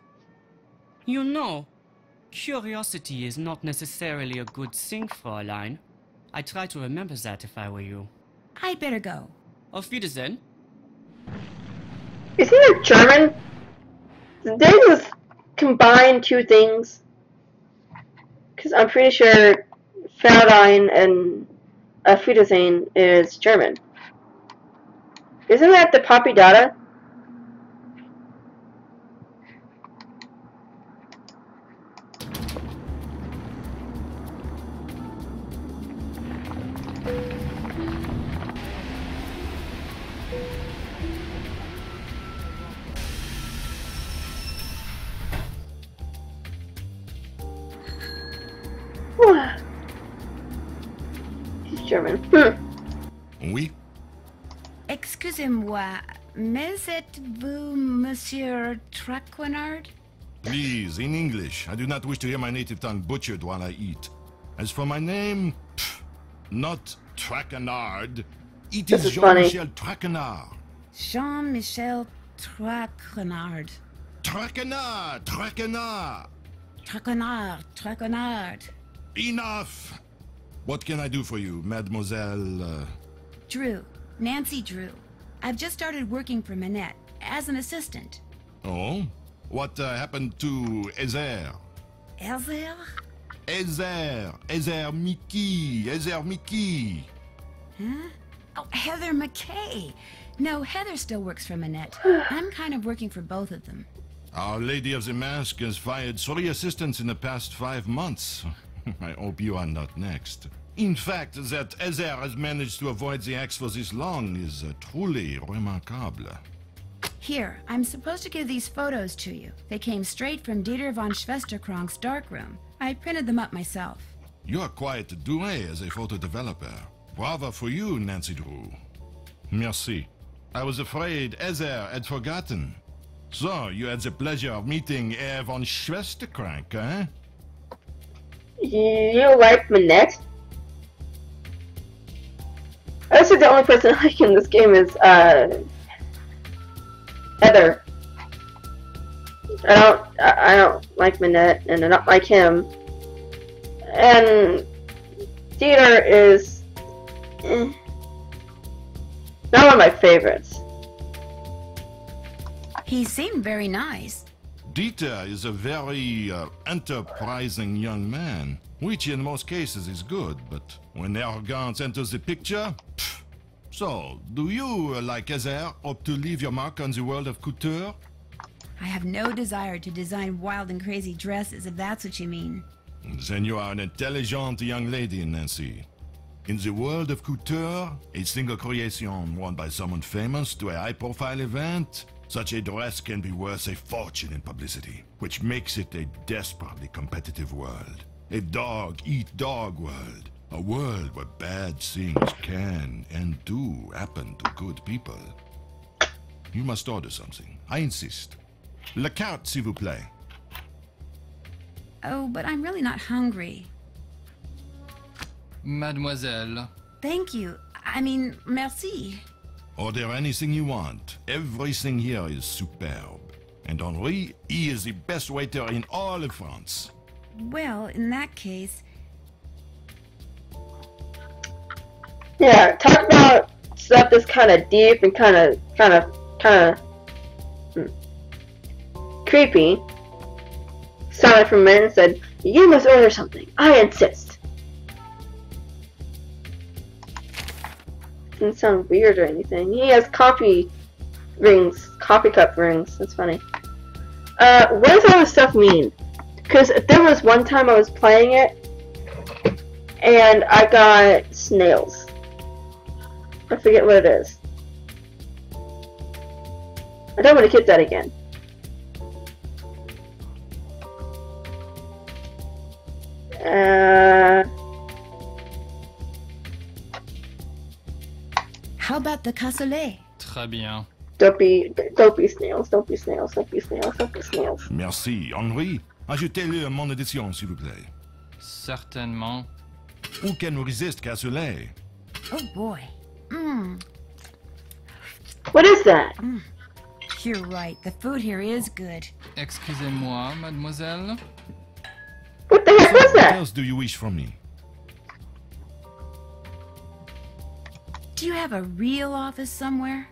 You know, curiosity is not necessarily a good thing, Fräulein. I try to remember that if I were you. I'd better go. Auf Wiedersehen. Isn't it German? Did they just combine two things? Because I'm pretty sure Fräulein and Auf Wiedersehen is German. Isn't that the Papi Dada? He's German. Oui. Excusez-moi, mais êtes-vous Monsieur Traquenard? Please, in English. I do not wish to hear my native tongue butchered while I eat. As for my name, not Traquenard. It This is is funny. Jean-Michel Traquenard. Jean-Michel Traquenard. Traquenard! Traquenard! Traquenard. Enough! What can I do for you, Mademoiselle? Drew. Nancy Drew. I've just started working for Minette as an assistant. Oh? What happened to Ezer? Elzer? Ezer! Ezer Mickey! Ezer Mickey! Huh? Oh, Heather McKay. No, Heather still works for Minette. I'm kind of working for both of them. Our Lady of the Mask has fired 3 assistants in the past 5 months. I hope you are not next. In fact, that Heather has managed to avoid the axe for this long is truly remarkable. Here, I'm supposed to give these photos to you. They came straight from Dieter von Schwesterkrank's darkroom. I printed them up myself. You are quite doué as a photo developer. Bravo for you, Nancy Drew. Merci. I was afraid Heather had forgotten. So, you had the pleasure of meeting Herr von Schwesterkrank, eh? You like Minette? I said the only person I like in this game is Heather. I don't like Minette, and I don't like him. And Dieter is not one of my favorites. He seemed very nice. Dieter is a very enterprising young man, which in most cases is good, but when arrogance enters the picture, pff. So, do you, like Heather, hope to leave your mark on the world of couture? I have no desire to design wild and crazy dresses, if that's what you mean. Then you are an intelligent young lady, Nancy. In the world of couture, a single creation worn by someone famous to a high-profile event, such a dress can be worth a fortune in publicity, which makes it a desperately competitive world. A dog-eat-dog world. A world where bad things can and do happen to good people. You must order something. I insist. La carte, s'il vous plaît. Oh, but I'm really not hungry. Mademoiselle. Thank you. I mean, merci. Order anything you want. Everything here is superb. And Henri, he is the best waiter in all of France. Well, in that case... Yeah, talk about stuff that's kind of deep and kind of creepy. Sounded from men and said, "You must order something. I insist." Didn't sound weird or anything. He has coffee cup rings. That's funny. What does all this stuff mean? Because there was one time I was playing it, and I got snails. I forget what it is. I don't want to get that again. How about the cassoulet? Très bien. Don't be snails, don't be snails, don't be snails, don't be snails. Merci. Henri, ajoutez-le à mon édition, s'il vous plaît. Certainement. Who can resist cassoulet? Oh boy. What is that? You're right. The food here is good. Excusez-moi, mademoiselle. What the heck was What that? else do you wish from me? Do you have a real office somewhere?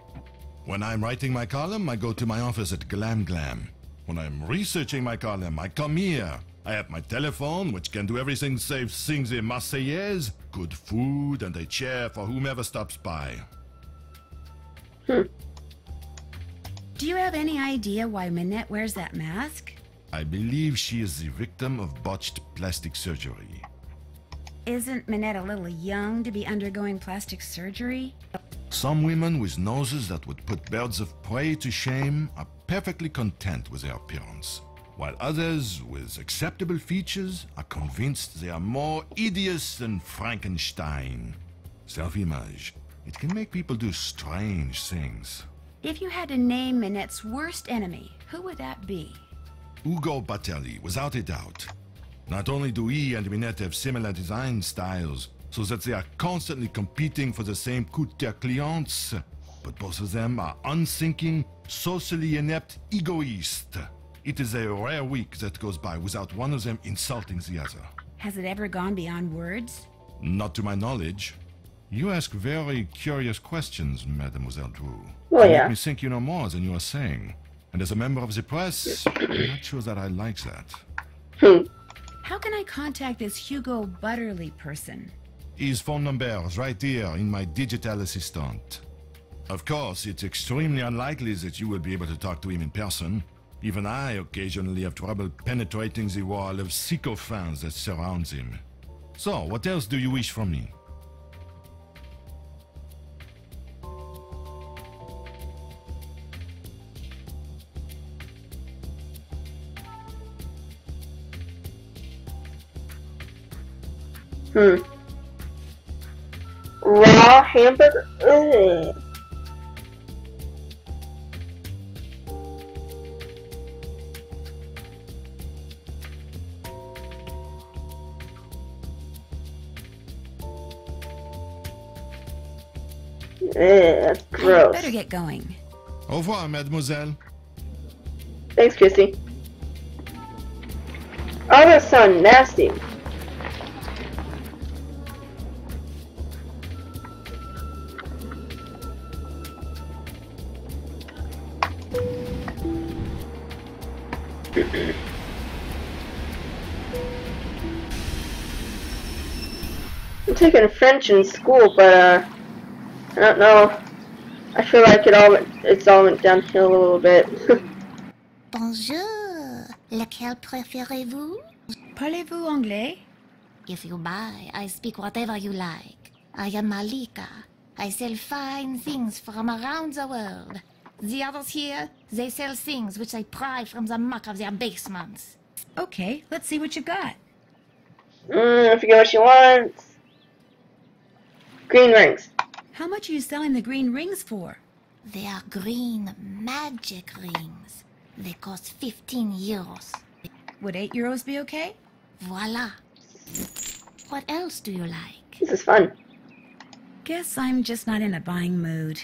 When I'm writing my column, I go to my office at Glam Glam. When I'm researching my column, I come here. I have my telephone, which can do everything save sing the Marseillaise, good food, and a chair for whomever stops by. Do you have any idea why Minette wears that mask? I believe she is the victim of botched plastic surgery. Isn't Minette a little young to be undergoing plastic surgery? Some women with noses that would put birds of prey to shame are perfectly content with their appearance, while others with acceptable features are convinced they are more hideous than Frankenstein. Self-image. It can make people do strange things. If you had to name Minette's worst enemy, who would that be? Ugo Batelli, without a doubt. Not only do he and Minette have similar design styles, so that they are constantly competing for the same couture clients, but both of them are unthinking, socially inept egoists. It is a rare week that goes by without one of them insulting the other. Has it ever gone beyond words? Not to my knowledge. You ask very curious questions, Mademoiselle Drew. Oh, You yeah. make me think you know more than you are saying. And as a member of the press, I'm not sure that I like that. How can I contact this Hugo Butterly person? His phone number is right here in my digital assistant. Of course, it's extremely unlikely that you will be able to talk to him in person. Even I occasionally have trouble penetrating the wall of sycophants that surrounds him. So, what else do you wish from me? Raw hamburger? Ugh. That's gross. Better get going. Au revoir, mademoiselle. Thanks, Chrissy. Oh, that sounds nasty. I'm taking French in school, but I don't know. I feel like it's all went downhill a little bit. Bonjour. Lequel préférez-vous? Parlez-vous anglais? If you buy, I speak whatever you like. I am Malika. I sell fine things from around the world. The others here, they sell things which they pry from the muck of their basements. Okay, let's see what you got. I forget what she wants. Green rings. How much are you selling the green rings for? They are green magic rings. They cost 15 euros. Would 8 euros be okay? Voila. What else do you like? This is fun. Guess I'm just not in a buying mood.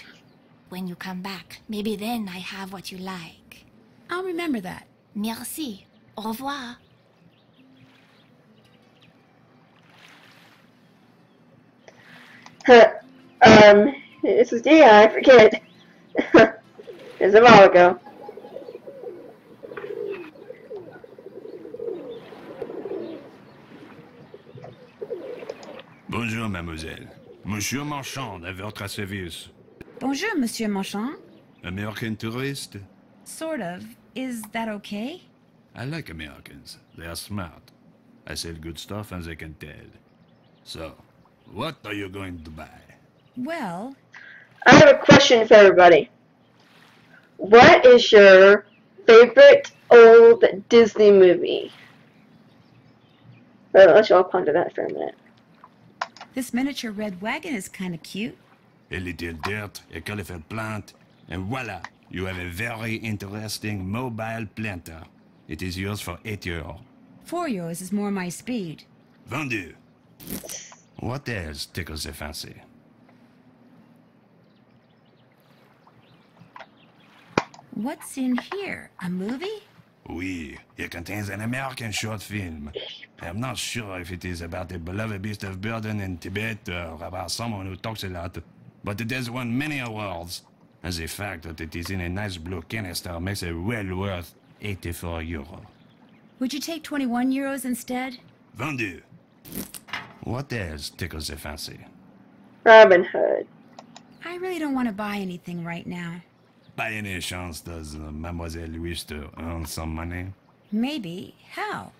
When you come back, maybe then I have what you like. I'll remember that. Merci. Au revoir. This was I forget. It was a while ago. Bonjour, mademoiselle. Monsieur Marchand, à votre service. Bonjour, Monsieur Marchand. American tourist? Sort of. Is that okay? I like Americans. They are smart. I sell good stuff and they can tell. So, what are you going to buy? Well, I have a question for everybody. What is your favorite old Disney movie? I'll let you all ponder that for a minute. this miniature red wagon is kind of cute. A little dirt, a colorful plant, and voila! You have a very interesting mobile planter. It is yours for 8 euros. 4 euros is more my speed. Vendu. What else tickles the fancy? What's in here? A movie? Oui, it contains an American short film. I'm not sure if it is about a beloved beast of burden in Tibet or about someone who talks a lot, but it has won many awards. And the fact that it is in a nice blue canister makes it well worth 84 euros. Would you take 21 euros instead? Vendu. What else tickles the fancy? Robin Hood. I really don't want to buy anything right now. By any chance, does Mademoiselle wish to earn some money? Maybe. How?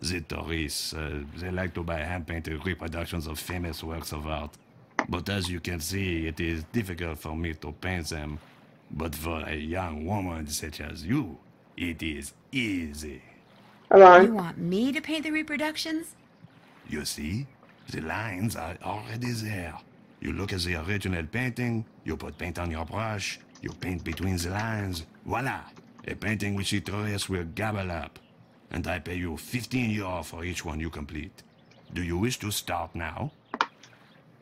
The tourists, they like to buy hand-painted reproductions of famous works of art. But as you can see, it is difficult for me to paint them. But for a young woman such as you, it is easy. You want me to paint the reproductions? You see? The lines are already there. You look at the original painting, you put paint on your brush, you paint between the lines. Voila! A painting which the tourists will gobble up. And I pay you 15 euros for each one you complete. Do you wish to start now?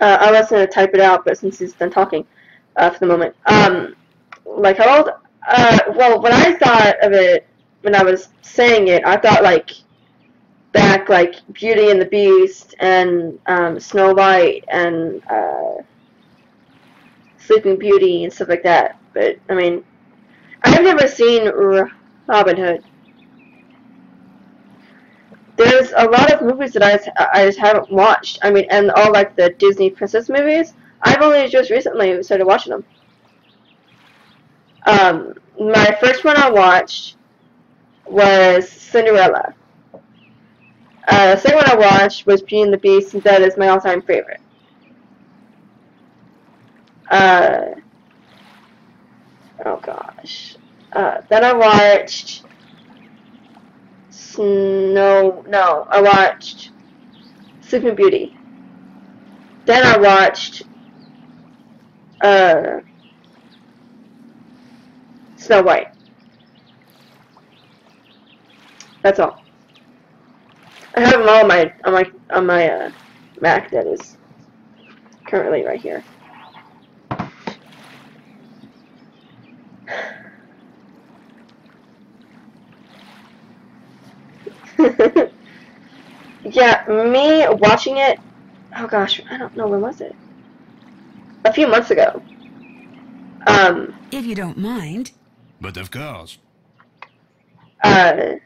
I was going to type it out, but since he's done talking, for the moment. Like how old? Well, when I thought of it, when I was saying it, I thought like back like Beauty and the Beast and Snow White and Sleeping Beauty and stuff like that. But I mean, I've never seen Robin Hood. There's a lot of movies that I just haven't watched. I mean, and all like the Disney princess movies. I've only just recently started watching them. My first one I watched was Cinderella. The second one I watched was Beauty and the Beast, and that is my all-time favorite. Oh gosh. Then I watched I watched Sleeping Beauty. Then I watched Snow White. That's all. I have them all on my Mac that is currently right here. Yeah, me watching it, oh gosh, I don't know, when was it? A few months ago. If you don't mind. But of course. Oh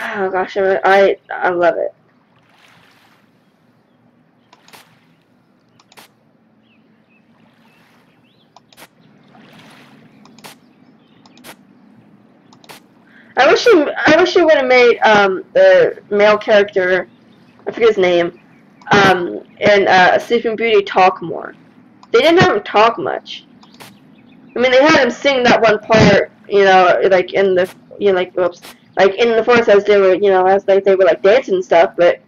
gosh, I love it. I wish she would have made the male character, I forget his name, in Sleeping Beauty talk more. They didn't have him talk much. I mean, they had him sing that one part, you know, like in the, you know, like in the forest as they were, you know, as like they were like dancing and stuff. But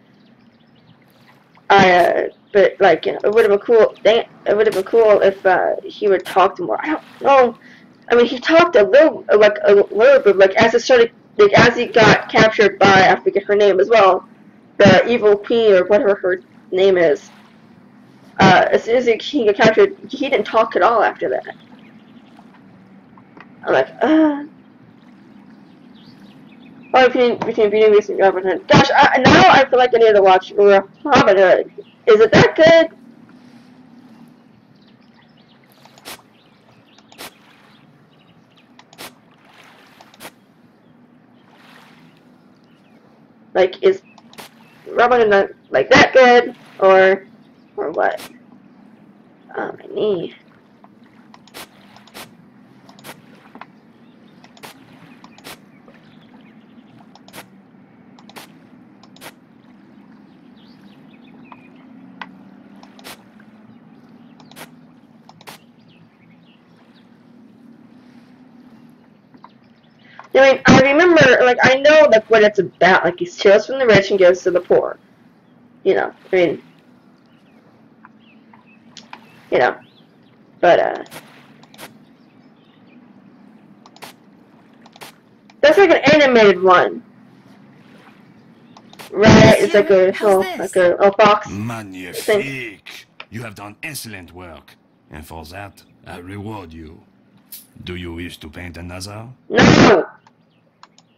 like, you know, it would have been cool. It would have been cool if he would talk more. I don't know. I mean, he talked a little bit, like as it started, like as he got captured by, I forget her name as well, the evil queen or whatever her name is. As soon as he got captured, he didn't talk at all after that. I'm like, oh, between Beauty and the Beast and Robin Hood. Gosh, now I feel like I need to watch Robin Hood. Is it that good? Like, is Robin Hood not like that good, or what? Oh, my knee. I mean, I remember, like, I know, like, what it's about. Like, he steals from the rich and gives to the poor. You know, I mean, you know, but, that's like an animated one. Right? It's like a little box. Magnifique! You have done excellent work. And for that, I reward you. Do you wish to paint another? No!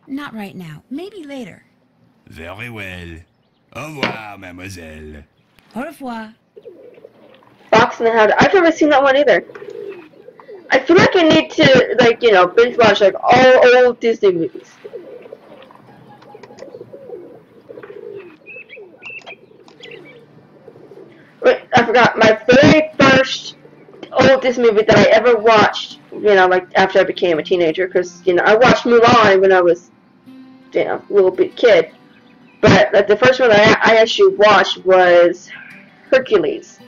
Not right now. Maybe later. Very well. Au revoir, mademoiselle. Au revoir. Fox and the Hound. I've never seen that one either. I feel like I need to, like, you know, binge watch, like, all old Disney movies. Wait, I forgot. My very first old Disney movie that I ever watched, you know, like, after I became a teenager, because, you know, I watched Mulan when I was, you know, a little bit kid. But, like, the first one that I actually watched was Hercules.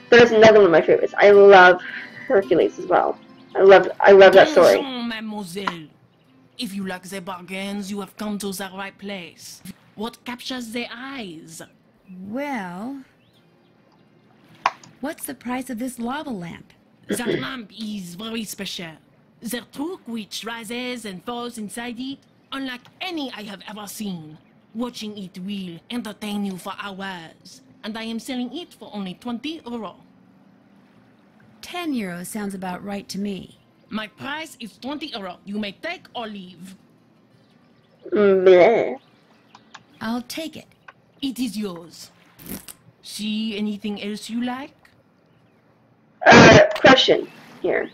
That is another one of my favorites. I love Hercules as well. I love that story. Bonjour, mademoiselle. If you like the bargains, you have come to the right place. What captures the eyes? Well, what's the price of this lava lamp? That lamp is very special. The torque which rises and falls inside it, unlike any I have ever seen. Watching it will entertain you for hours. And I am selling it for only 20 euros. 10 euros sounds about right to me. My price is 20 euros. You may take or leave. Bleh. I'll take it. It is yours. See anything else you like? Question here.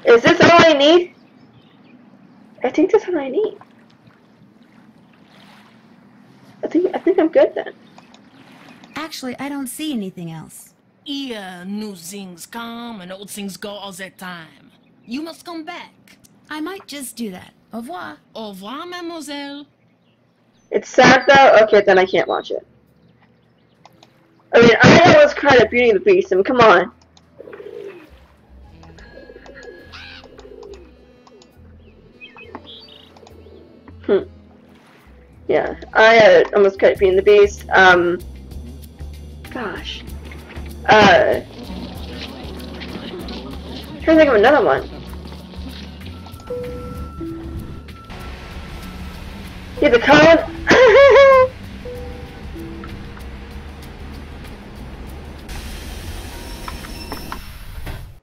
Is this all I need? I think that's all I need. I think I'm good then. Actually, I don't see anything else. Here, new things come and old things go all the time. You must come back. I might just do that. Au revoir. Au revoir, mademoiselle. It's sad though? Okay, then I can't watch it. I mean, I always cried at Beauty and the Beast, I mean, come on. Yeah, I almost cried at Beauty and the Beast. Gosh. I'm trying to think of another one. Yeah, the code.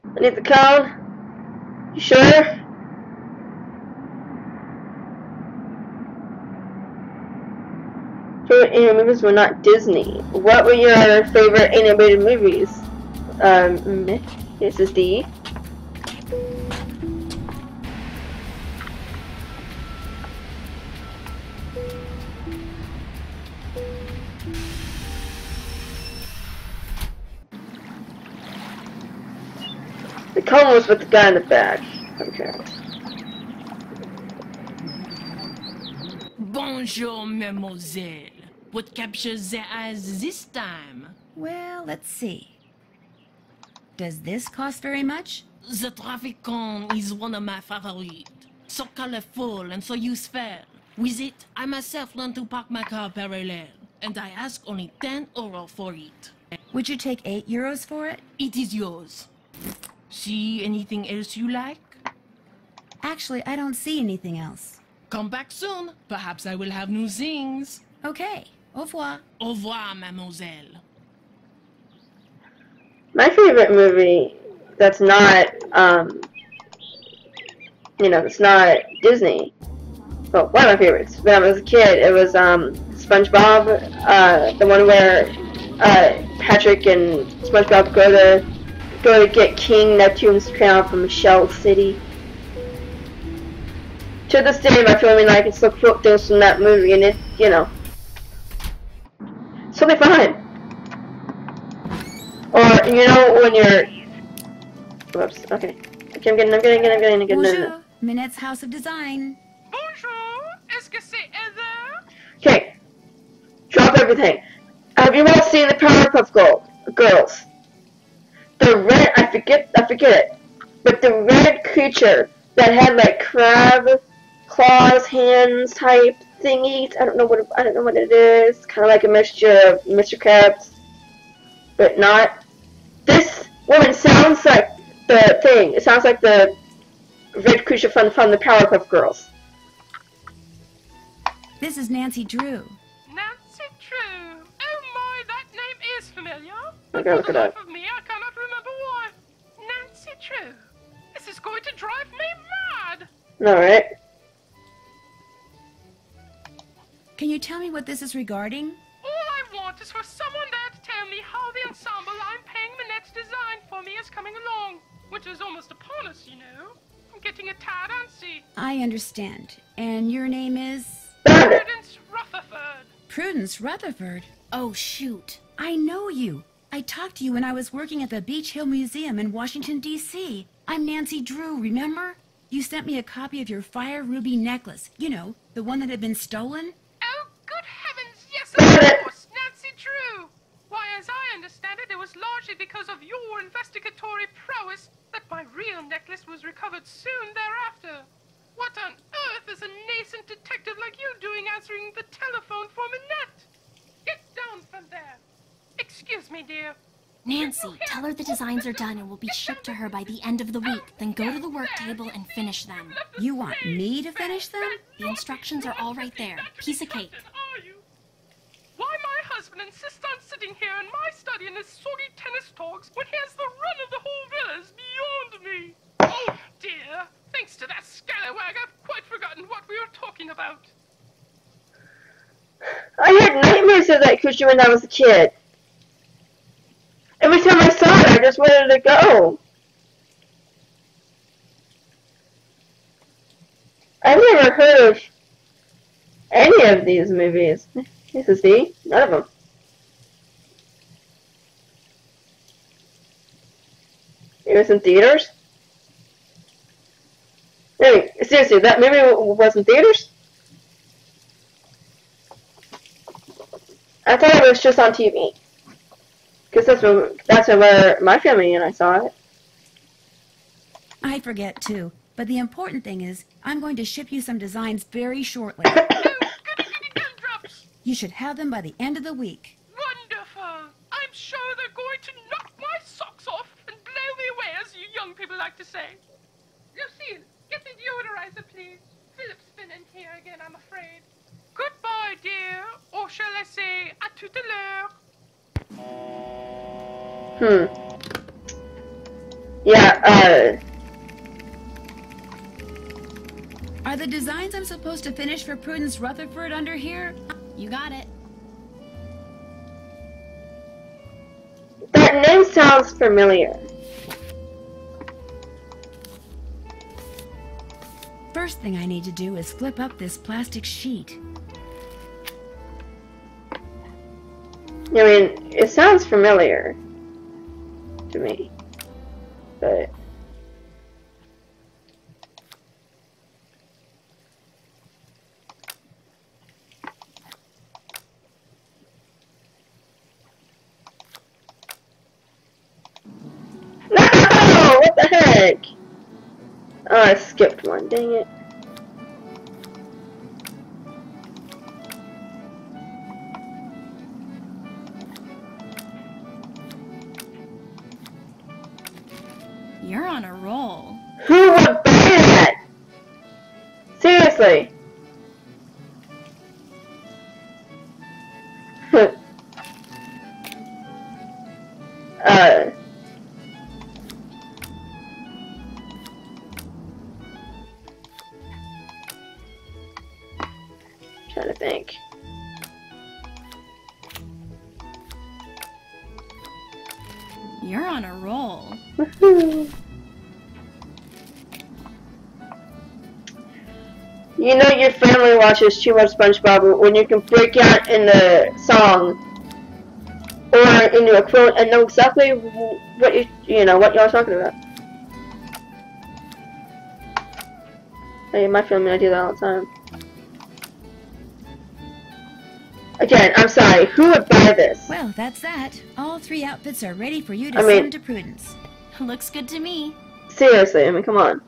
I need the code. You sure? Favorite animated movies were not Disney. What were your favorite animated movies? This is D. The cone was with the guy in the back. Okay. Bonjour, mademoiselle. What captures their eyes this time? Well, let's see. Does this cost very much? The traffic cone is one of my favorites. So colorful and so useful. With it, I myself learned to park my car parallel. And I ask only €10 for it. Would you take €8 for it? It is yours. See anything else you like? Actually, I don't see anything else. Come back soon. Perhaps I will have new things. Okay. Au revoir. Au revoir, mademoiselle. My favorite movie that's not, it's not Disney. Well, one of my favorites. When I was a kid, it was, SpongeBob, the one where, Patrick and SpongeBob go to get King Neptune's crown from Shell City. To this day, my family and I can still quote things from that movie, and it, it's totally fine. Or, when you're... Whoops, okay. Okay, I'm getting. Bonjour, Minette's House of Design. Bonjour, est-ce que c'est Heather? Okay, drop everything. Have you all seen the Powerpuff Girls? The red, I forget it, but the red creature that had like crab claws, hands type thingies. I don't know what it is. Kind of like a mixture of Mr. Krabs, but not. This woman sounds like the thing. It sounds like the red creature from the Powerpuff Girls. This is Nancy Drew. Nancy Drew. Oh my, that name is familiar. I gotta look it up. For me, I cannot remember why. Nancy Drew. This is going to drive me mad. Alright. Can you tell me what this is regarding? All I want is for someone there to tell me how the ensemble I'm paying Minette's design for me is coming along. Which is almost upon us, you know. I'm getting a tad antsy. I understand. And your name is? Prudence Rutherford. Prudence Rutherford? Oh, shoot. I know you. I talked to you when I was working at the Beach Hill Museum in Washington, D.C. I'm Nancy Drew, remember? You sent me a copy of your fire ruby necklace. You know, the one that had been stolen. Oh, good heavens, yes, of course, Nancy Drew. Why, as I understand it, it was largely because of your investigatory prowess that my real necklace was recovered soon thereafter. What on earth is a nascent detective like you doing answering the telephone for Minette? Get down from there. Excuse me, dear. Nancy, tell her the designs are done and will be shipped to her by the end of the week. Then go to the work table and finish them. You want me to finish them? The instructions are all right there. Piece of cake. Why my husband insists on sitting here in my study in his soggy tennis talks when he has the run of the whole villa is beyond me. Oh, dear. Thanks to that scallywag, I've quite forgotten what we were talking about. I had nightmares of that creature when I was a kid. Every time I saw it, I just wanted to go. I've never heard of any of these movies. This is D. None of them. It was in theaters? Hey, seriously, that movie was in theaters? I thought it was just on TV. Because that's where my family and I saw it. I forget too, but the important thing is I'm going to ship you some designs very shortly. You should have them by the end of the week. Wonderful! I'm sure they're going to knock my socks off and blow me away, as you young people like to say. Lucille, get the deodorizer, please. Philip's been in here again, I'm afraid. Goodbye, dear. Or shall I say, à tout à l'heure. Yeah, Are the designs I'm supposed to finish for Prudence Rutherford under here? You got it. that name sounds familiar. First thing I need to do is flip up this plastic sheet. I mean, it sounds familiar to me, but... No! What the heck? Oh, I skipped one, dang it. You're on a roll. Who would buy that? Seriously. Trying to think. You're on a roll. Woohoo. You know your family watches too much SpongeBob when you can break out in the song or into a quote and know exactly what you know what y'all talking about. Hey, my family, I do that all the time. Again, I'm sorry. Who would buy this? Well, that's that. All 3 outfits are ready for you to send to Prudence. Looks good to me. Seriously, I mean, come on.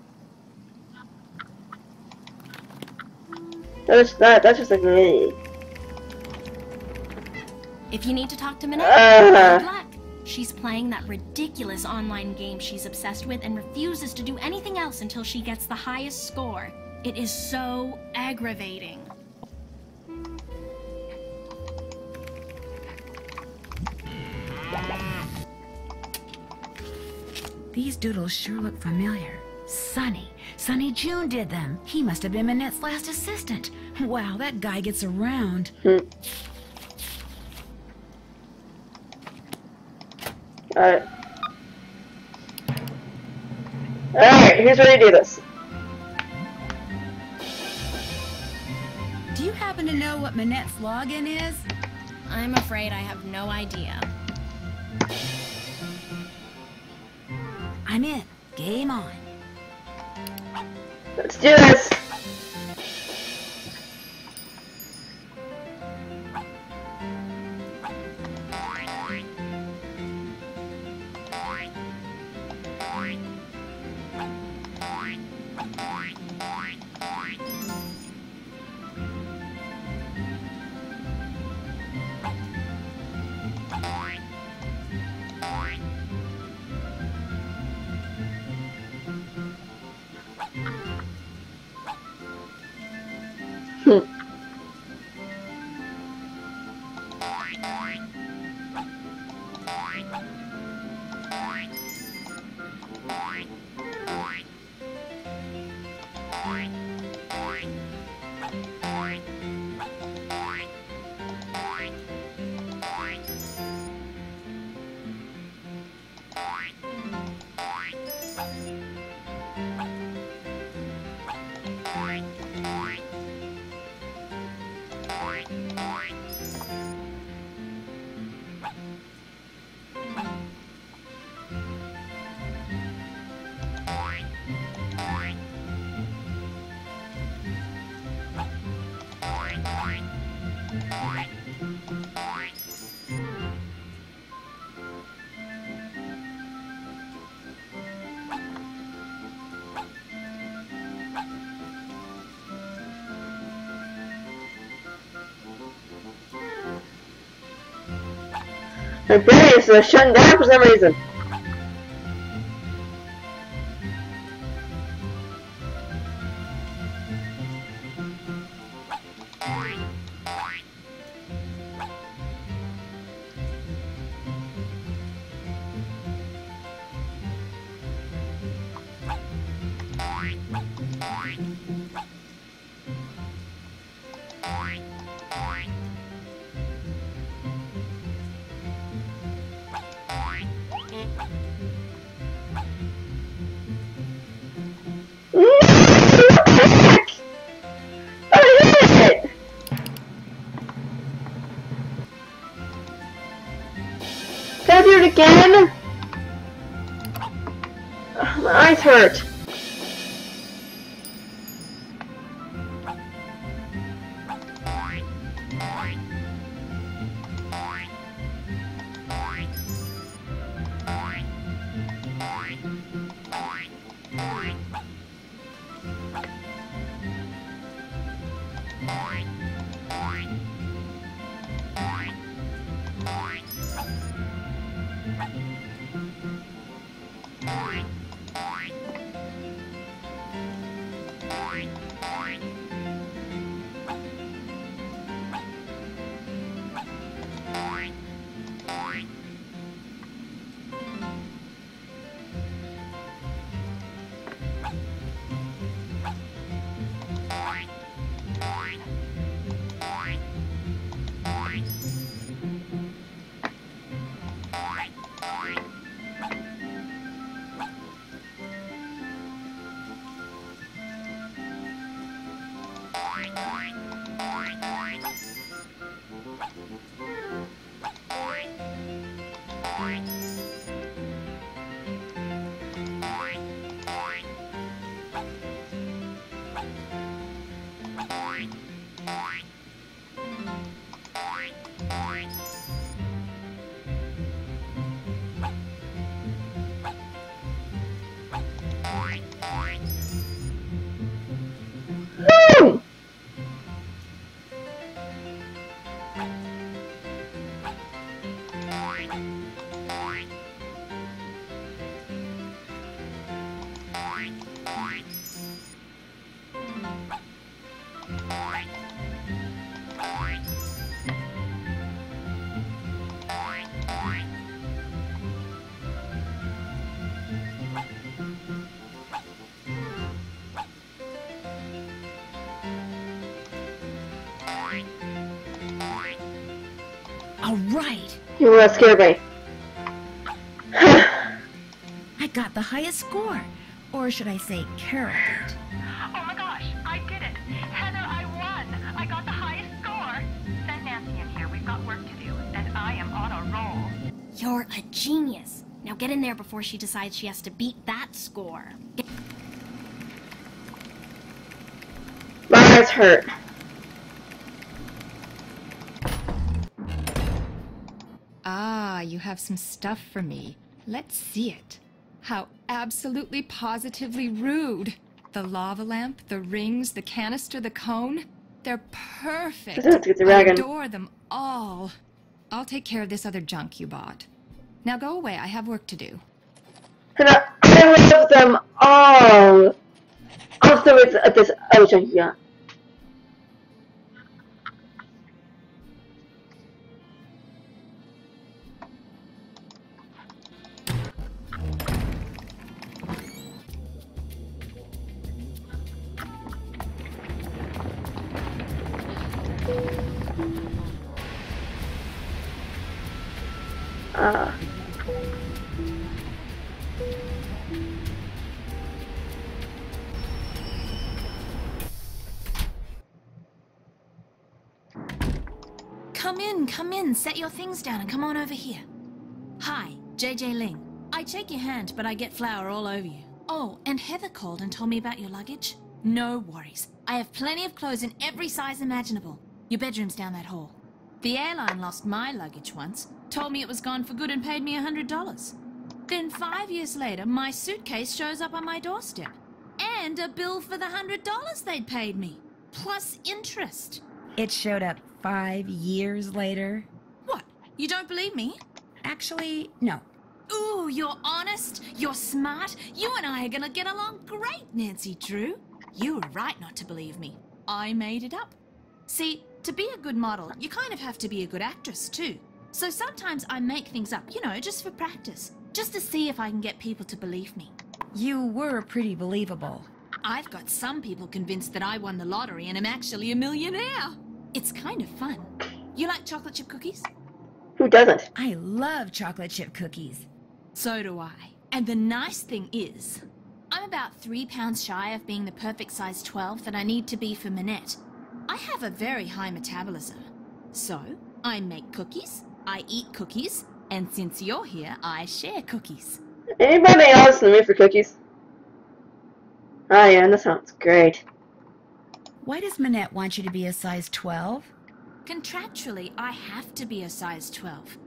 That's just like me. If you need to talk to Minette, good luck. She's playing that ridiculous online game she's obsessed with and refuses to do anything else until she gets the highest score. It is so aggravating. These doodles sure look familiar. Sonny June did them. He must have been Minette's last assistant. Wow, that guy gets around. Alright. Alright, here's where you do this. Do you happen to know what Minette's login is? I'm afraid I have no idea. I'm in. Game on. Let's do this. My brain is shutting down for some reason. Can I do it again? Ugh, my eyes hurt. All right. You want to scare me. I got the highest score. Or should I say, Carol did. Oh my gosh, I did it. Heather, I won. I got the highest score. Send Nancy in here. We've got work to do. And I am on a roll. You're a genius. Now get in there before she decides she has to beat that score. My eyes hurt. Ah, you have some stuff for me. Let's see it. How absolutely positively rude. The lava lamp, the rings, the canister, the cone. They're perfect. I adore them all. I'll take care of this other junk you bought. Now go away, I have work to do. And I love them all. Also, it's this other junk you got. Come in, set your things down and come on over here. Hi, JJ Ling. I shake your hand, but I get flour all over you. Oh, and Heather called and told me about your luggage. No worries. I have plenty of clothes in every size imaginable. Your bedroom's down that hall. The airline lost my luggage once, told me it was gone for good and paid me $100. Then 5 years later, my suitcase shows up on my doorstep. And a bill for the $100 they'd paid me, plus interest. It showed up 5 years later. What? You don't believe me? Actually, no. Ooh, you're honest, you're smart. You and I are gonna get along great, Nancy Drew. You were right not to believe me. I made it up. See, to be a good model, you kind of have to be a good actress too. So sometimes I make things up, you know, just for practice. Just to see if I can get people to believe me. You were pretty believable. I've got some people convinced that I won the lottery and am actually a millionaire. It's kind of fun. You like chocolate chip cookies? Who doesn't? I love chocolate chip cookies. So do I. And the nice thing is, I'm about 3 pounds shy of being the perfect size 12 that I need to be for Minette. I have a very high metabolism. So, I make cookies, I eat cookies, and since you're here, I share cookies. Anybody else in the mood for cookies? Oh yeah, that sounds great. Why does Minette want you to be a size 12? Contractually, I have to be a size 12.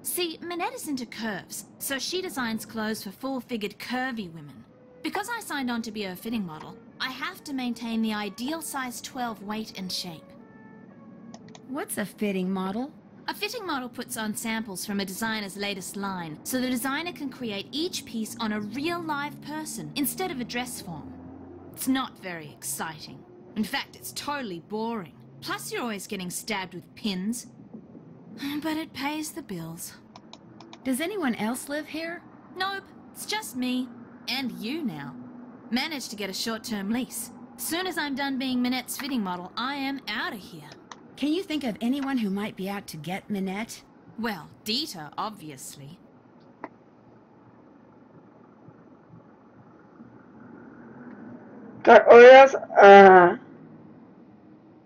See, Minette is into curves, so she designs clothes for full-figured curvy women. Because I signed on to be her fitting model, I have to maintain the ideal size 12 weight and shape. What's a fitting model? A fitting model puts on samples from a designer's latest line, so the designer can create each piece on a real live person instead of a dress form. It's not very exciting. In fact, it's totally boring. Plus, you're always getting stabbed with pins. But it pays the bills. Does anyone else live here? Nope, it's just me. And you now. Managed to get a short-term lease. Soon as I'm done being Minette's fitting model, I am out of here. Can you think of anyone who might be out to get Minette? Well, Dieter, obviously. Got Oreos?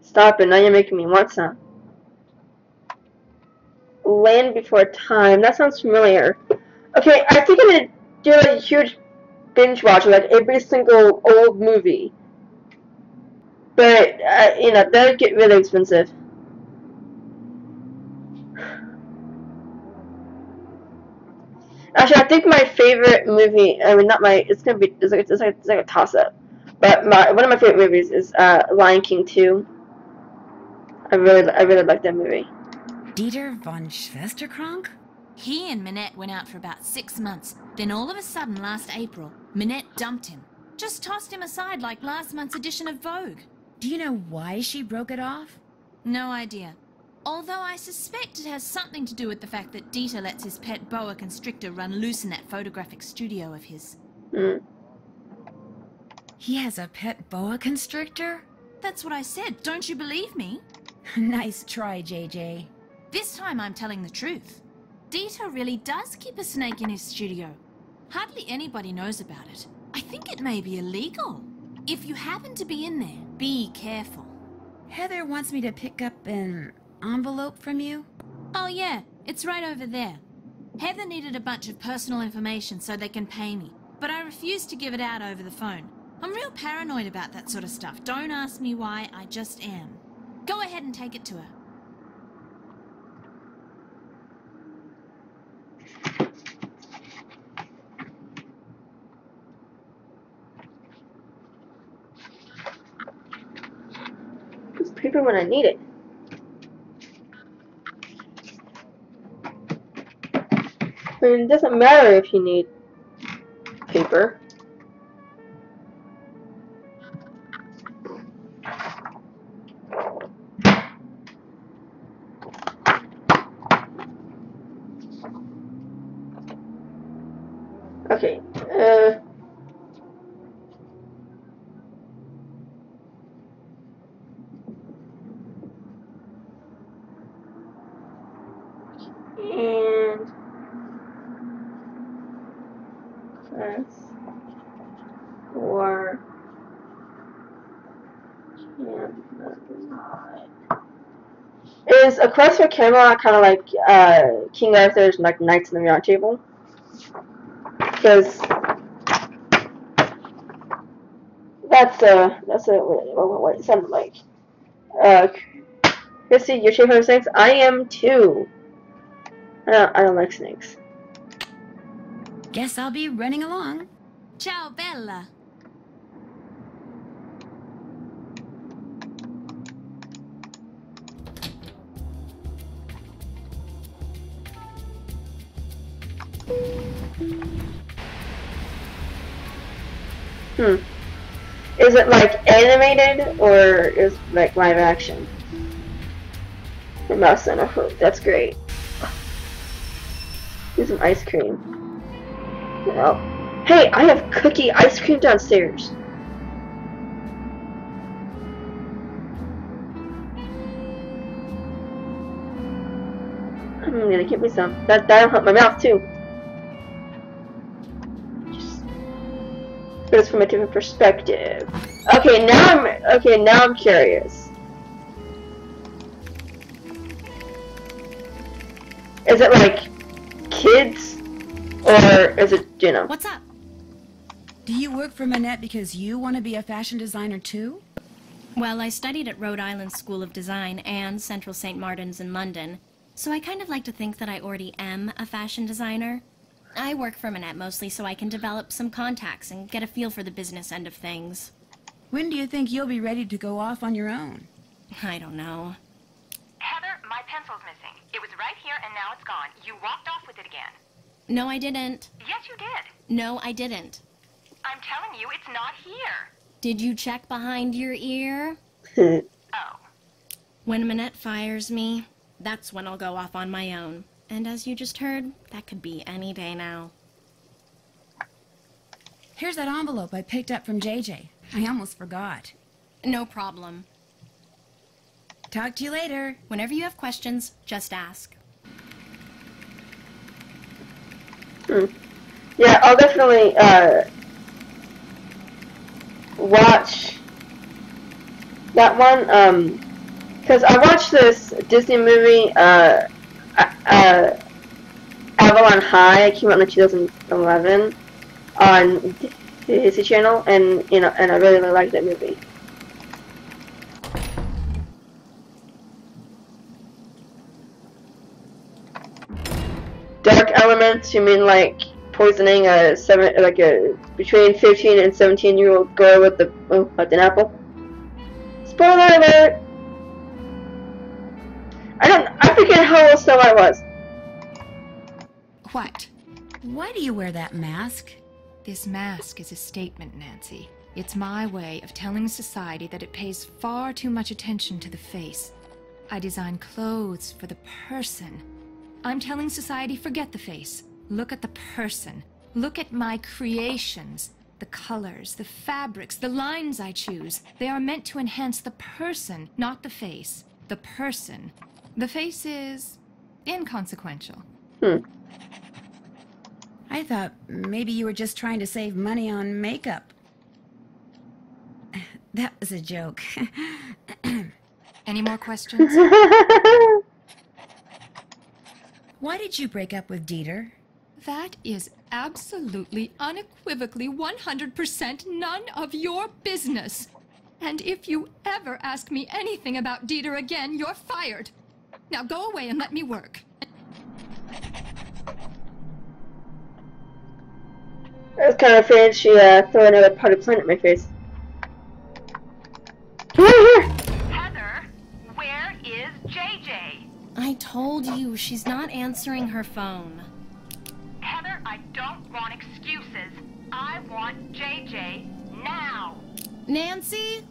Stop it, now you're making me want some. Land Before Time, that sounds familiar. Okay, I think I'm gonna do a huge binge watch of like every single old movie. But, you know, that would get really expensive. Actually, I think my favorite movie, I mean, not my, it's like a toss-up. But one of my favorite movies is Lion King 2. I really like that movie. Dieter von Schwesterkrank? He and Minette went out for about 6 months. Then all of a sudden, last April, Minette dumped him. Just tossed him aside like last month's edition of Vogue. Do you know why she broke it off? No idea. Although I suspect it has something to do with the fact that Dieter lets his pet boa constrictor run loose in that photographic studio of his. He has a pet boa constrictor? That's what I said. Don't you believe me? Nice try, JJ. This time I'm telling the truth. Dieter really does keep a snake in his studio. Hardly anybody knows about it. I think it may be illegal. If you happen to be in there, be careful. Heather wants me to pick up an envelope from you. Oh yeah, it's right over there. Heather needed a bunch of personal information so they can pay me, but I refused to give it out over the phone. I'm real paranoid about that sort of stuff. Don't ask me why, I just am. Go ahead and take it to her. It's paper when I need it. I mean, it doesn't matter if you need paper. Okay, and press or is A Quest for Camelot kind of like King Arthur's like Knights in the Round Table? Because that's what it sounded like. You see, you're terrified of snakes? I am too. I don't like snakes. Guess I'll be running along. Ciao, Bella. Is it like animated or is it like live action? The mouse center hook. That's great. Need some ice cream. Well, hey, I have cookie ice cream downstairs. I'm gonna get me some. That'll help my mouth too. But it's from a different perspective. Okay, now I'm curious. Is it like kids, or is it, you know? What's up? Do you work for Manette because you want to be a fashion designer too? Well, I studied at Rhode Island School of Design and Central St. Martin's in London, so I kind of like to think that I already am a fashion designer. I work for Manette mostly so I can develop some contacts and get a feel for the business end of things. When do you think you'll be ready to go off on your own? I don't know. Heather, my pencil's missing. It was right here and now it's gone. You walked off with it again. No, I didn't. Yes, you did. No, I didn't. I'm telling you, it's not here. Did you check behind your ear? Oh. When Manette fires me, that's when I'll go off on my own. And as you just heard, that could be any day now. Here's that envelope I picked up from JJ. I almost forgot. No problem. Talk to you later. Whenever you have questions, just ask. Yeah, I'll definitely watch that one. Because I watched this Disney movie, Avalon High. It came out in 2011 on Disney Channel, and I really liked that movie. Dark elements? You mean like poisoning a between 15 and 17-year-old girl with an apple? Spoiler alert! I forget how old Snow White was. What? Why do you wear that mask? This mask is a statement, Nancy. It's my way of telling society that it pays far too much attention to the face. I design clothes for the person. I'm telling society, forget the face. Look at the person. Look at my creations. The colors, the fabrics, the lines I choose. They are meant to enhance the person, not the face. The person. The face is inconsequential. I thought maybe you were just trying to save money on makeup. That was a joke. Any more questions? Why did you break up with Dieter? That is absolutely, unequivocally, 100% none of your business. And if you ever ask me anything about Dieter again, you're fired. Now go away and let me work. I was kind of afraid she threw another potted plant at my face. Heather, where is JJ? I told you, she's not answering her phone. Heather, I don't want excuses. I want JJ now. Nancy?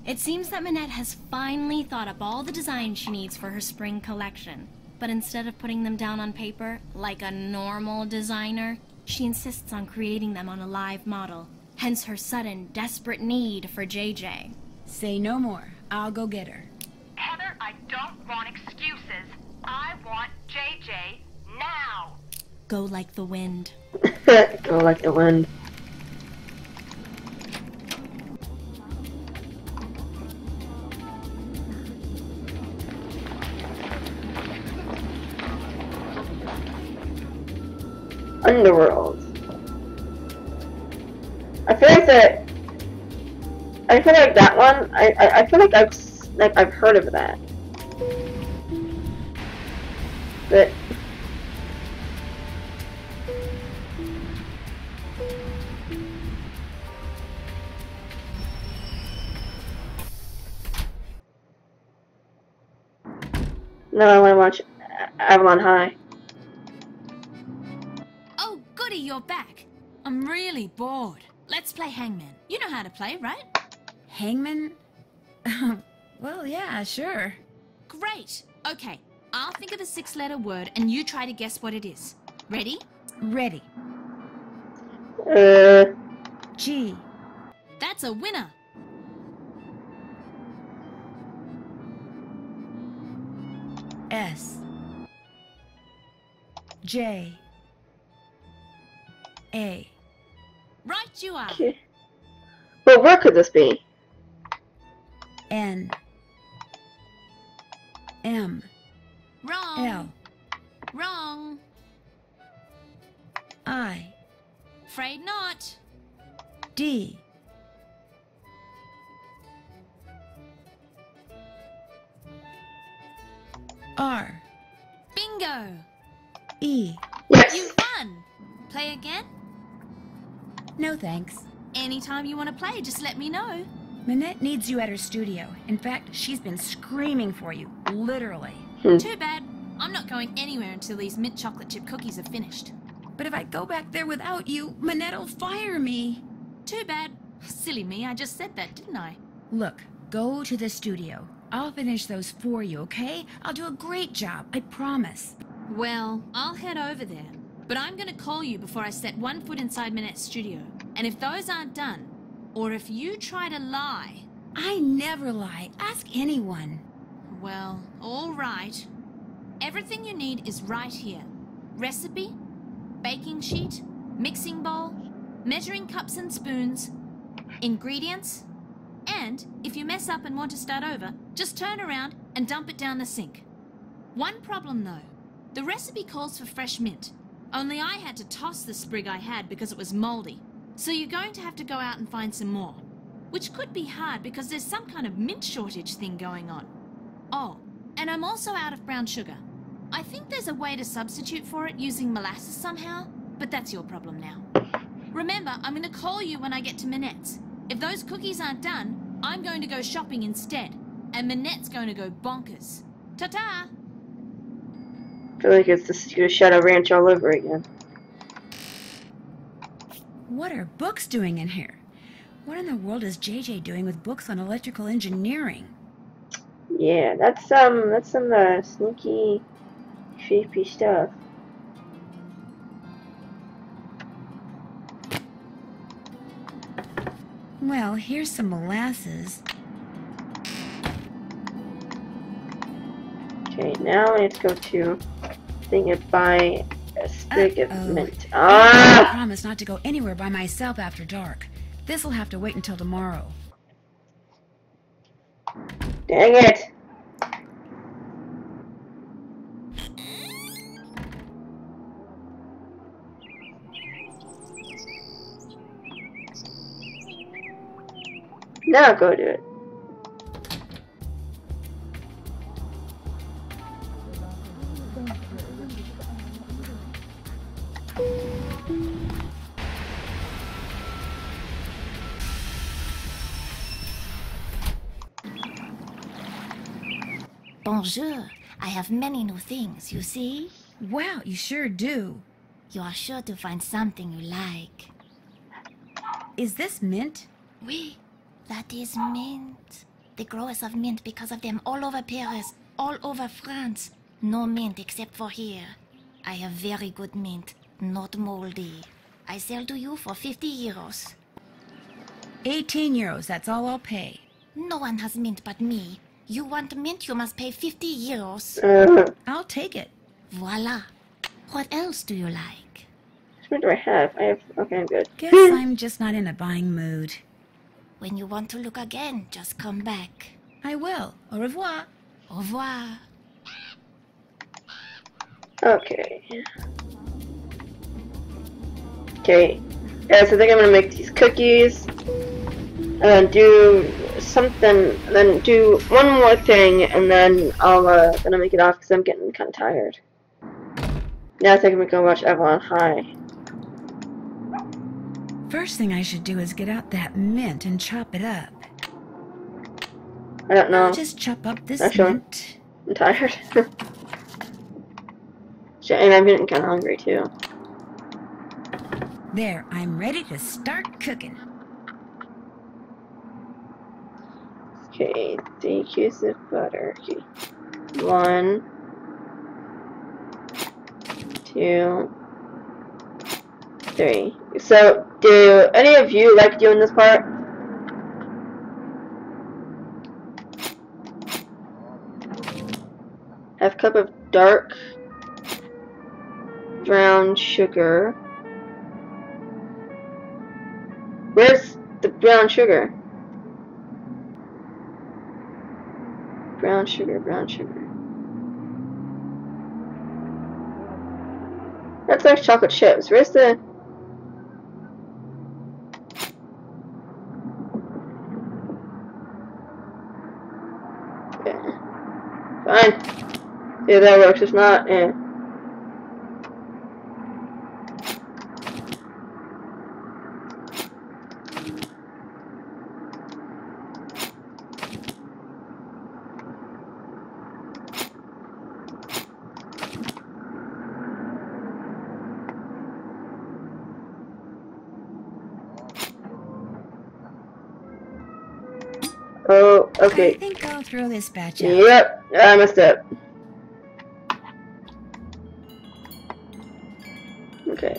It seems that Manette has finally thought up all the designs she needs for her spring collection. But instead of putting them down on paper, like a normal designer, she insists on creating them on a live model. Hence her sudden, desperate need for JJ. Say no more. I'll go get her. Heather, I don't want excuses. I want JJ now. Go like the wind. Go like the wind. Underworld. I feel like that one. I feel like I've heard of that. But no, I want to watch Avalon High. Oh, goody, you're back. I'm really bored. Let's play Hangman. You know how to play, right? Hangman? Well, yeah, sure. Great. Okay, I'll think of a 6-letter word and you try to guess what it is. Ready? Ready. G. That's a winner. S. J. A. Right you are. Okay. Well, where could this be? N. M. Wrong. L. Wrong. I. Afraid not. D. R. Bingo. E. Yes. You won. Play again? No thanks. Anytime you want to play, just let me know. Minette needs you at her studio. In fact, she's been screaming for you, literally. Too bad. I'm not going anywhere until these mint chocolate chip cookies are finished. But if I go back there without you, Minette'll fire me. Too bad. Silly me, I just said that, didn't I? Look, go to the studio. I'll finish those for you, okay? I'll do a great job, I promise. Well, I'll head over there. But I'm going to call you before I set one foot inside Minette's studio. And if those aren't done, or if you try to lie... I never lie. Ask anyone. Well, all right. Everything you need is right here. Recipe, baking sheet, mixing bowl, measuring cups and spoons, ingredients, and if you mess up and want to start over, just turn around and dump it down the sink. One problem though. The recipe calls for fresh mint. Only I had to toss the sprig I had because it was moldy. So you're going to have to go out and find some more. Which could be hard because there's some kind of mint shortage thing going on. Oh, and I'm also out of brown sugar. I think there's a way to substitute for it using molasses somehow, but that's your problem now. Remember, I'm going to call you when I get to Minette's. If those cookies aren't done, I'm going to go shopping instead. And Minette's going to go bonkers. Ta-ta! I feel like it's the Secret Shadow Ranch all over again. What are books doing in here? What in the world is JJ doing with books on electrical engineering? Yeah, that's some sneaky, creepy stuff. Well, here's some molasses. Okay, now I have to go to thing and buy a sprig of mint. Ah! I promise not to go anywhere by myself after dark. This'll have to wait until tomorrow. Dang it! Now go do it. Bonjour. I have many new things, you see? Wow, you sure do. You are sure to find something you like. Is this mint? Oui, that is mint. The growers of mint because of them all over Paris, all over France. No mint except for here. I have very good mint, not moldy. I sell to you for 50 euros. 18 euros, that's all I'll pay. No one has mint but me. You want mint, you must pay 50 euros. I'll take it. Voila. What else do you like? What do I have? Okay, I'm good. Guess I'm just not in a buying mood. When you want to look again, just come back. I will. Au revoir. Au revoir. Okay. Okay. Guys, I think I'm gonna make these cookies. And then do something, then do one more thing, and then I'll gonna make it off because I'm getting kind of tired. Yeah, I think I'm gonna watch Avalon High. First thing I should do is get out that mint and chop it up. I don't know. I'll just chop up this Actually, mint. I'm tired. And I'm getting kind of hungry too. There, I'm ready to start cooking. Okay, 3 cubes of butter. Okay. 1, 2, 3. So, do any of you like doing this part? Half a cup of dark brown sugar. Where's the brown sugar? Brown sugar, brown sugar. That's like chocolate chips. Where's the... Okay. Fine. Yeah, that works. If not, eh. Oh, okay. I think I'll throw this batch out. Yep, I messed up. Okay,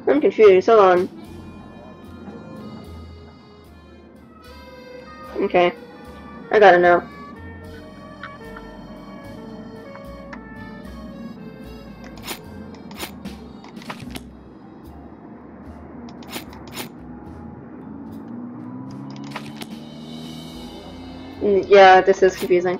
I'm confused. Hold on. Okay. I gotta know. Yeah, this is confusing.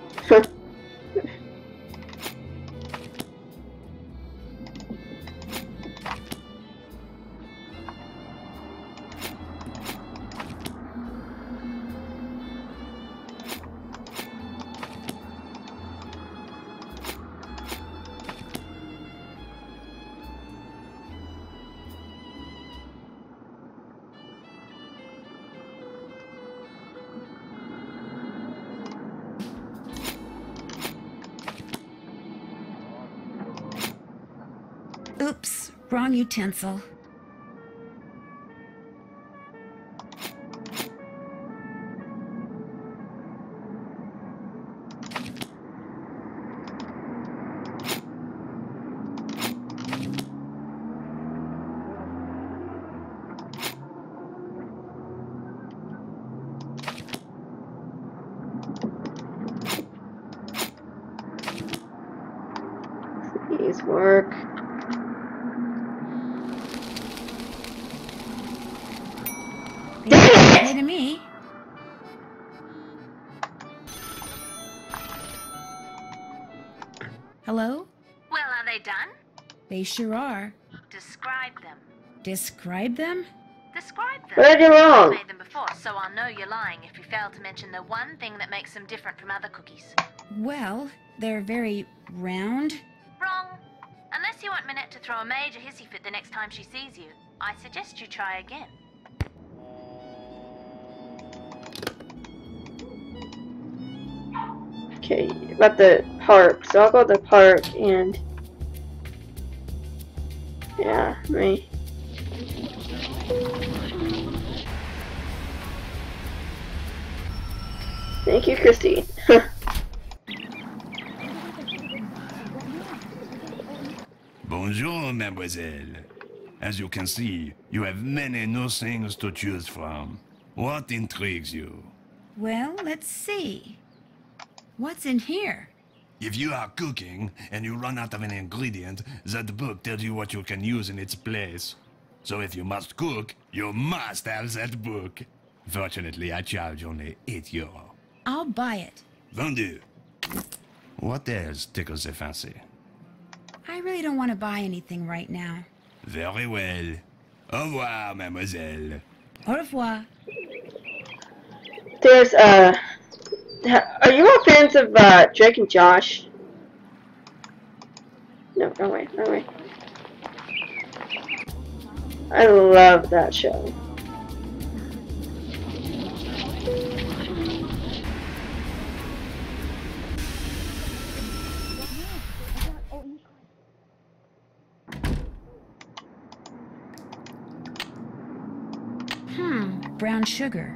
Oops, wrong utensil. Please work. Hey to me. Hello? Well, are they done? They sure are. Describe them. Describe them? Describe them. What did I do wrong? I've made them before, so I'll know you're lying if you fail to mention the one thing that makes them different from other cookies. Well, they're very round. Wrong. Unless you want Minette to throw a major hissy fit the next time she sees you, I suggest you try again. Okay, about the park. So I'll go to the park and... Yeah, me. Thank you, Christy. Bonjour, mademoiselle. As you can see, you have many new things to choose from. What intrigues you? Well, let's see. What's in here? If you are cooking and you run out of an ingredient, that book tells you what you can use in its place. So if you must cook, you must have that book. Fortunately, I charge only €8. I'll buy it. Vendu. What else tickles your fancy? I really don't want to buy anything right now. Very well. Au revoir, mademoiselle. Au revoir. There's, are you all fans of, Drake and Josh? No, wrong way, wrong way. I love that show. Brown sugar.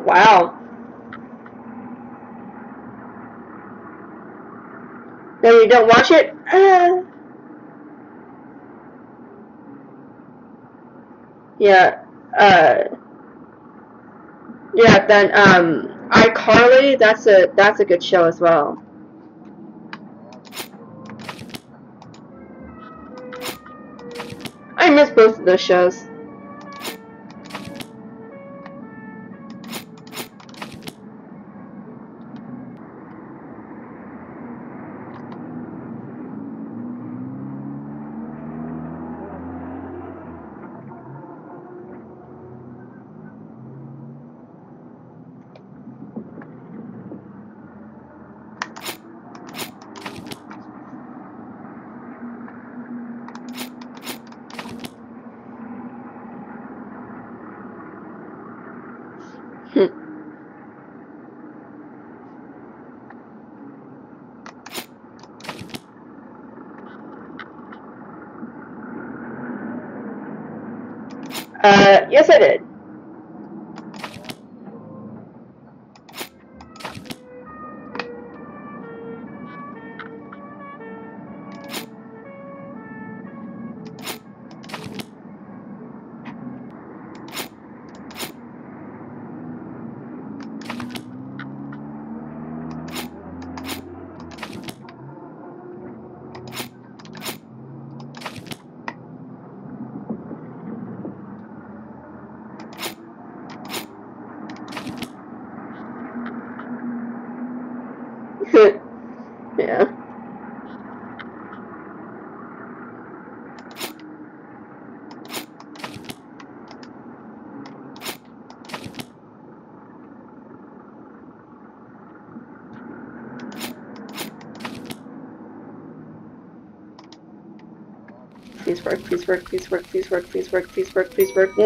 Wow. No, you don't watch it? Yeah, yeah, then, iCarly, that's a good show as well. I miss both of those shows. Yes, I did. Yeah. Please work, please work, please work, please work, please work, please work, please work. No!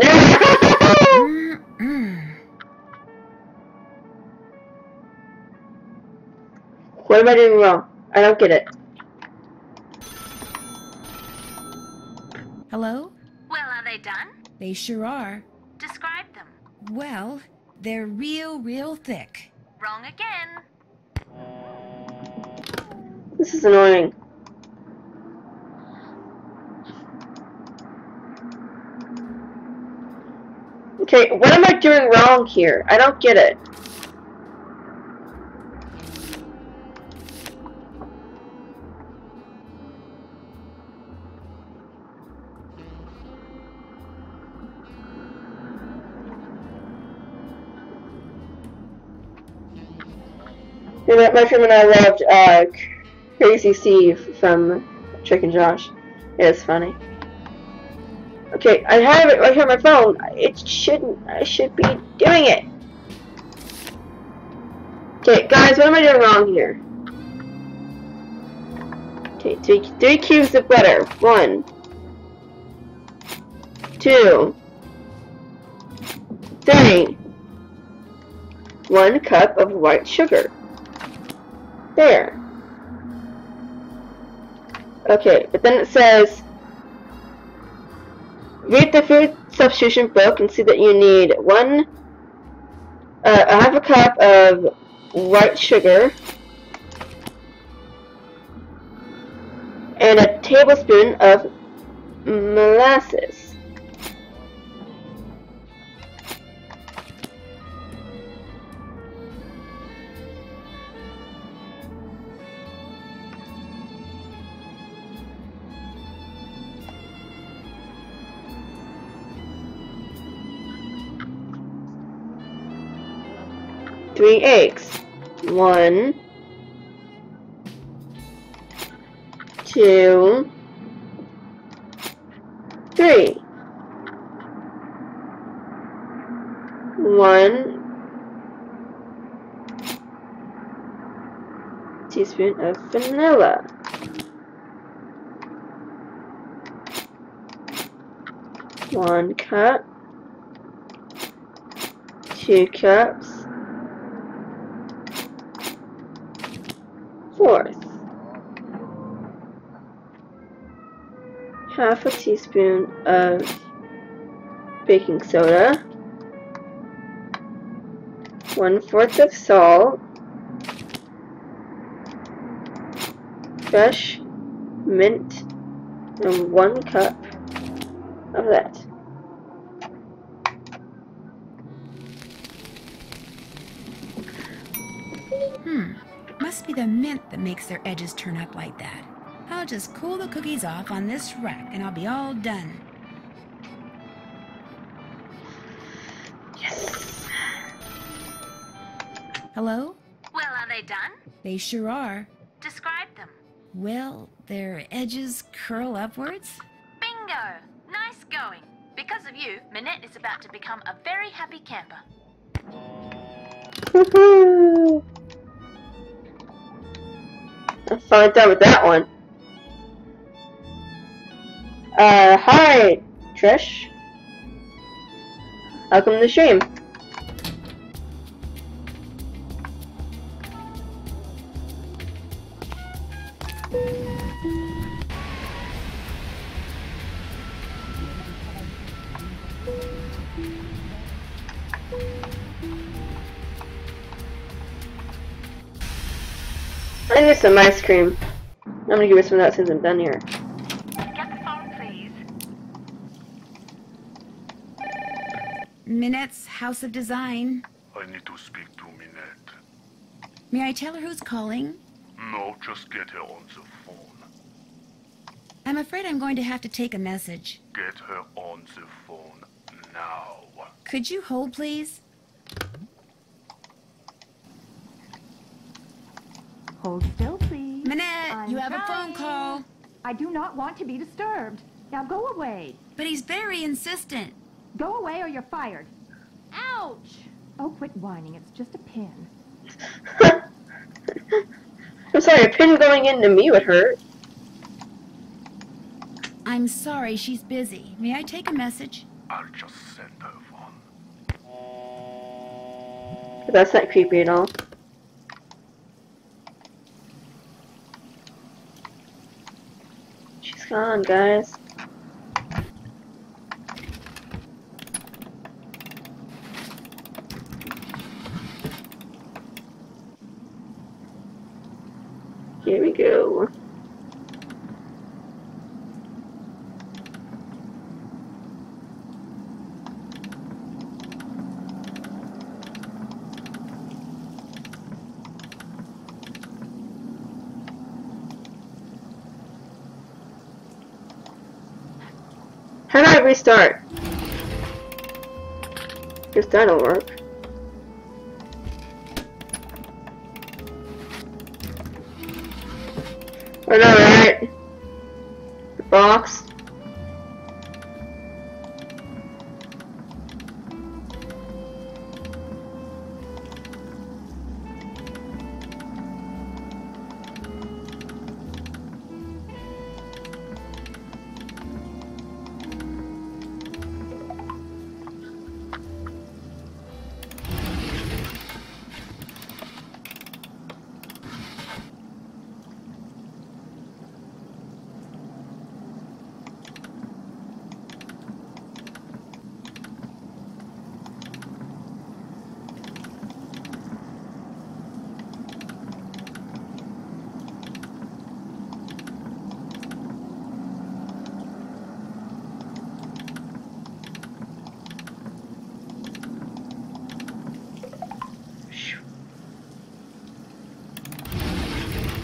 What am I doing wrong? I don't get it. Hello? Well, are they done? They sure are. Describe them. Well, they're real thick. Wrong again. This is annoying. Okay, what am I doing wrong here? I don't get it. You know, my friend and I loved Crazy Steve from Drake and Josh. It's funny. Okay, I have it right here on my phone. I should be doing it. Okay, guys, what am I doing wrong here? Okay, three cubes of butter. 1, 2, 3. 1 cup of white sugar. There. Okay, but then it says, read the food substitution book and see that you need 1 I have a cup of white sugar and a tablespoon of molasses. Three eggs. 1, 2, 3. 1 teaspoon of vanilla. 1 cup. 2 cups. 1/4. Half a teaspoon of baking soda. 1/4 of salt. Fresh mint, and 1 cup of that. Must be the mint that makes their edges turn up like that. I'll just cool the cookies off on this rack and I'll be all done. Yes. Hello? Well, are they done? They sure are. Describe them. Well, their edges curl upwards. Bingo! Nice going. Because of you, Minette is about to become a very happy camper. Woohoo! I'm finally done with that one. Hi, Trish. Welcome to the stream. I need some ice cream. I'm gonna give her some of that since I'm done here. Get the phone, please. Minette's House of Design. I need to speak to Minette. May I tell her who's calling? No, just get her on the phone. I'm afraid I'm going to have to take a message. Get her on the phone now. Could you hold, please? Hold still, please. Minette, you have a phone call. I do not want to be disturbed. Now go away. But he's very insistent. Go away or you're fired. Ouch! Oh, quit whining. It's just a pin. I'm sorry, a pin going into me would hurt. I'm sorry, she's busy. May I take a message? I'll just send her one. But that's not creepy at all. She's gone, guys. Here we go. How do I restart? Guess that'll work. I know, right? The box.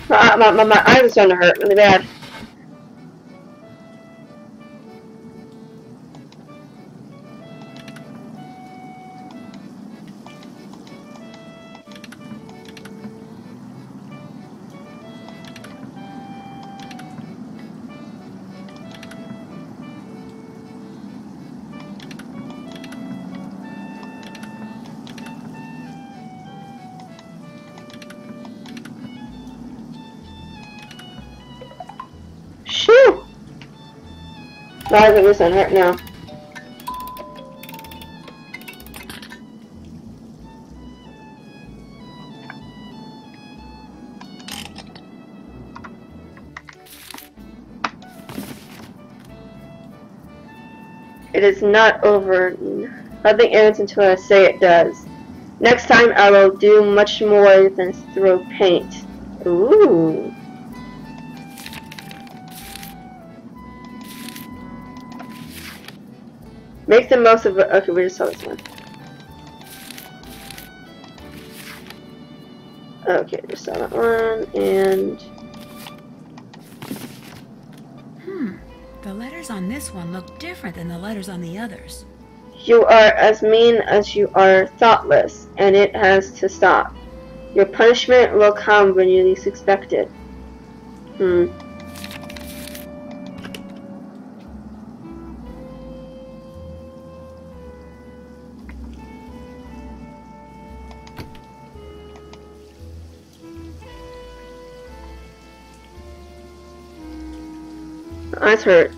My eyes are starting to hurt really bad. Shoo! My eyes are starting to hurt now. It is not over. Nothing ends until I say it does. Next time I will do much more than throw paint. Ooh. Make the most of it. Okay, we just saw this one. Okay, just saw that one, and... The letters on this one look different than the letters on the others. You are as mean as you are thoughtless, and it has to stop. Your punishment will come when you least expect it. My eyes hurt.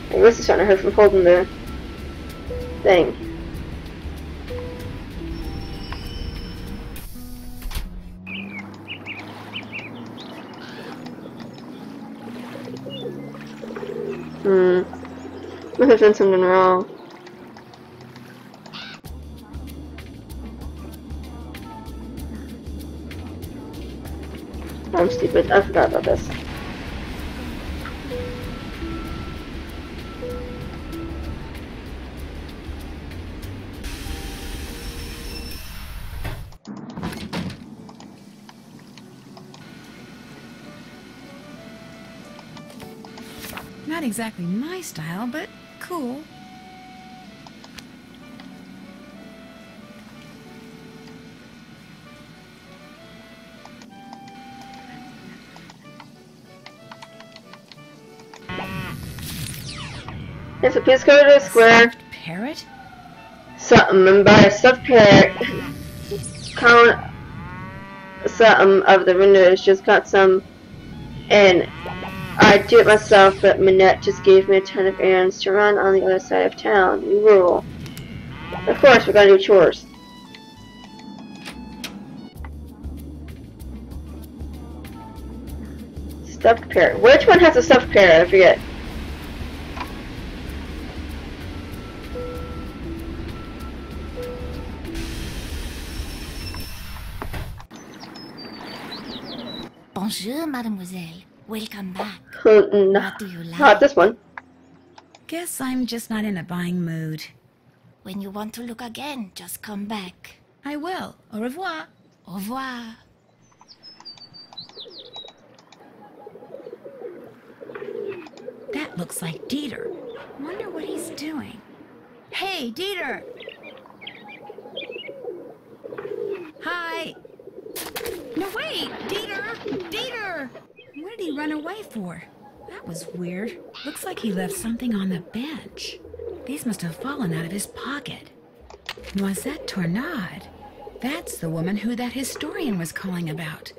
My wrist is starting to hurt from holding the thing. Must have done something wrong. I'm stupid. I forgot about this. Not exactly my style, but cool. Okay, so please go to the square. Parrot? Something, and buy a stuffed parrot. Count something of the windows. Just got some, and I do it myself, but Minette just gave me a ton of errands to run on the other side of town. You rule. Of course, we're gonna do chores. Stuffed parrot. Which one has a stuffed parrot? I forget. Bonjour, mademoiselle. Welcome back. What do you like? Not this one. Guess I'm just not in a buying mood. When you want to look again, just come back. I will. Au revoir. Au revoir. That looks like Dieter. Wonder what he's doing. Hey, Dieter! Hi! No, wait! Dieter! Dieter! What did he run away for? That was weird. Looks like he left something on the bench. These must have fallen out of his pocket. Noisette Tornade. That's the woman who that historian was calling about.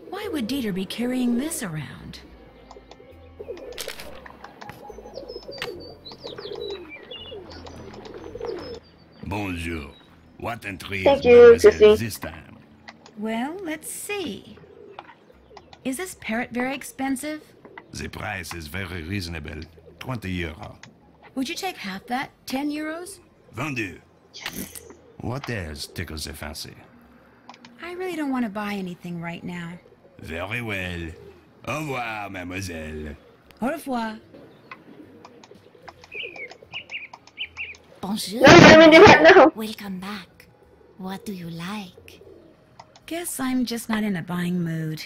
Why would Dieter be carrying this around? Bonjour. What entry Thank is you, mademoiselle Chrissy. this time? Well, let's see. Is this parrot very expensive? The price is very reasonable. 20 euro. Would you take half that? 10 euros? Vendu. What else tickles the fancy? I really don't want to buy anything right now. Very well. Au revoir, mademoiselle. Au revoir. Bonjour. No, I mean, do that now. Welcome back. What do you like? Guess I'm just not in a buying mood.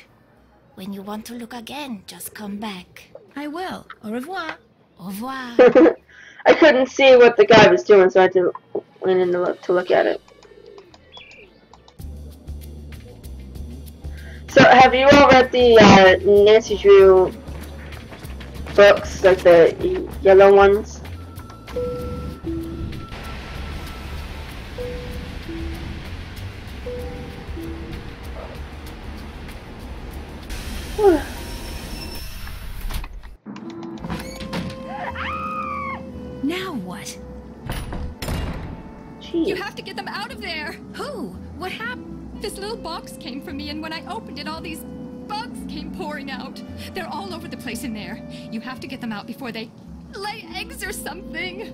When you want to look again, just come back. I will. Au revoir. Au revoir. I couldn't see what the guy was doing, so I had to went in to look at it. So, have you all read the Nancy Drew books, like the yellow ones? Now what? Jeez. You have to get them out of there. Who? What happened? This little box came from me, and when I opened it, all these bugs came pouring out. They're all over the place in there. You have to get them out before they lay eggs or something.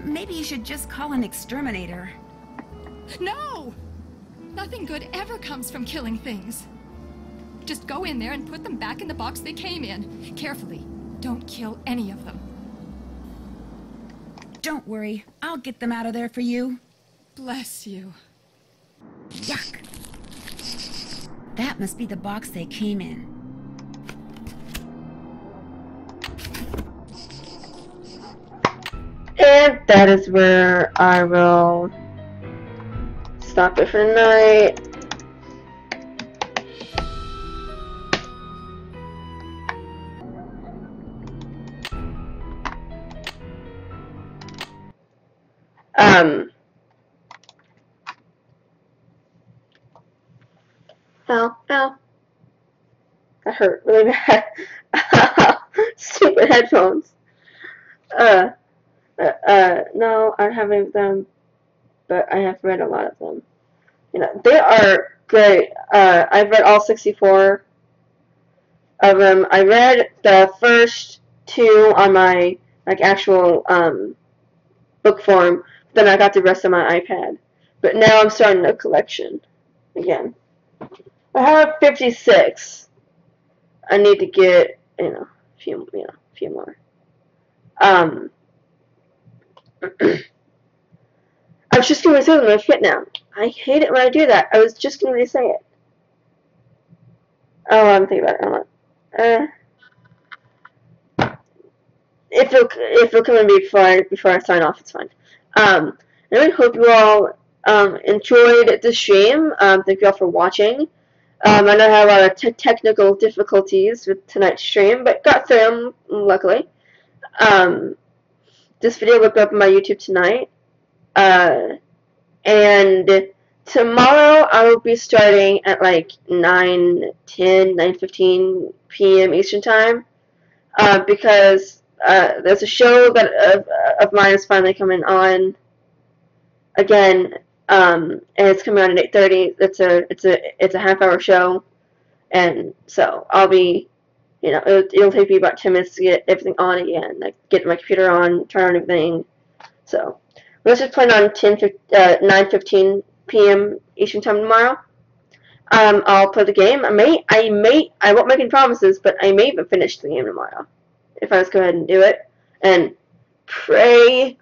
Maybe you should just call an exterminator. No! Nothing good ever comes from killing things. Just go in there and put them back in the box they came in. Carefully. Don't kill any of them. Don't worry. I'll get them out of there for you. Bless you. Yuck. That must be the box they came in. And that is where I will stop it for tonight. Ow, ow. That hurt really bad. Stupid headphones. No, I haven't them, but I have read a lot of them. You know, they are great. I've read all 64 of them. I read the first 2 on my, like, actual, book form. Then I got the rest on my iPad. But now I'm starting a collection again. I have 56. I need to get, a few more. I was just going to say them, I forget now. I hate it when I do that. I was just going to say it. Oh, I'm thinking about it. If it'll come in before I sign off, it's fine. I really hope you all enjoyed the stream. Thank you all for watching. I know I had a lot of technical difficulties with tonight's stream, but got through them, luckily. This video will go up on my YouTube tonight. And tomorrow I will be starting at like 9:15 p.m. Eastern Time. Because there's a show that of mine is finally coming on again. And it's coming on at 8:30. It's a half-hour show, and so I'll be, it'll take me about 10 minutes to get everything on again, like get my computer on, turn on everything. So let's just plan on 9:15 p.m. Eastern Time tomorrow. I'll play the game. I won't make any promises, but I may even finish the game tomorrow if I just go ahead and do it, and pray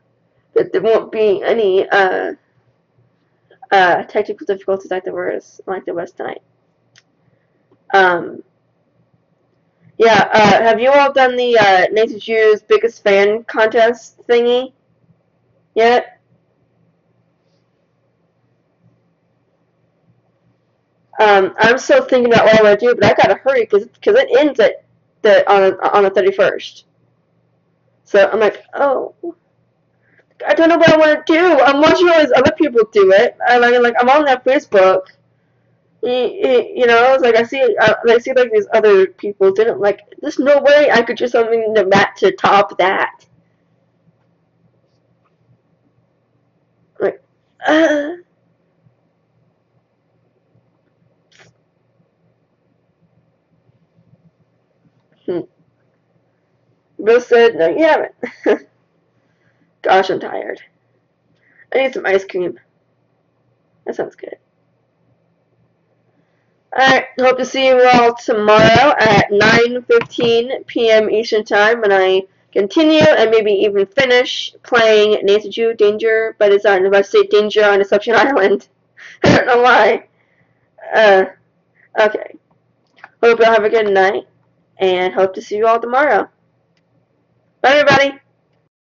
that there won't be any technical difficulties like there was tonight. Have you all done the Nancy Drew's biggest fan contest thingy yet? I'm still thinking about what I want to do, but I gotta hurry because it ends at on the 31st. So I'm like, oh, I don't know what I want to do. I'm watching all these other people do it. I'm on their Facebook. It's like I see like these other people did it. Like, there's no way I could do something to top that. Like, Bill said, no, you haven't. Gosh, I'm tired. I need some ice cream. That sounds good. Alright, hope to see you all tomorrow at 9:15 p.m. Eastern Time when I continue and maybe even finish playing Nancy Drew Danger by Design. I'm about to say Danger on Deception Island. I don't know why. Okay. Hope you'll have a good night, and hope to see you all tomorrow. Bye, everybody.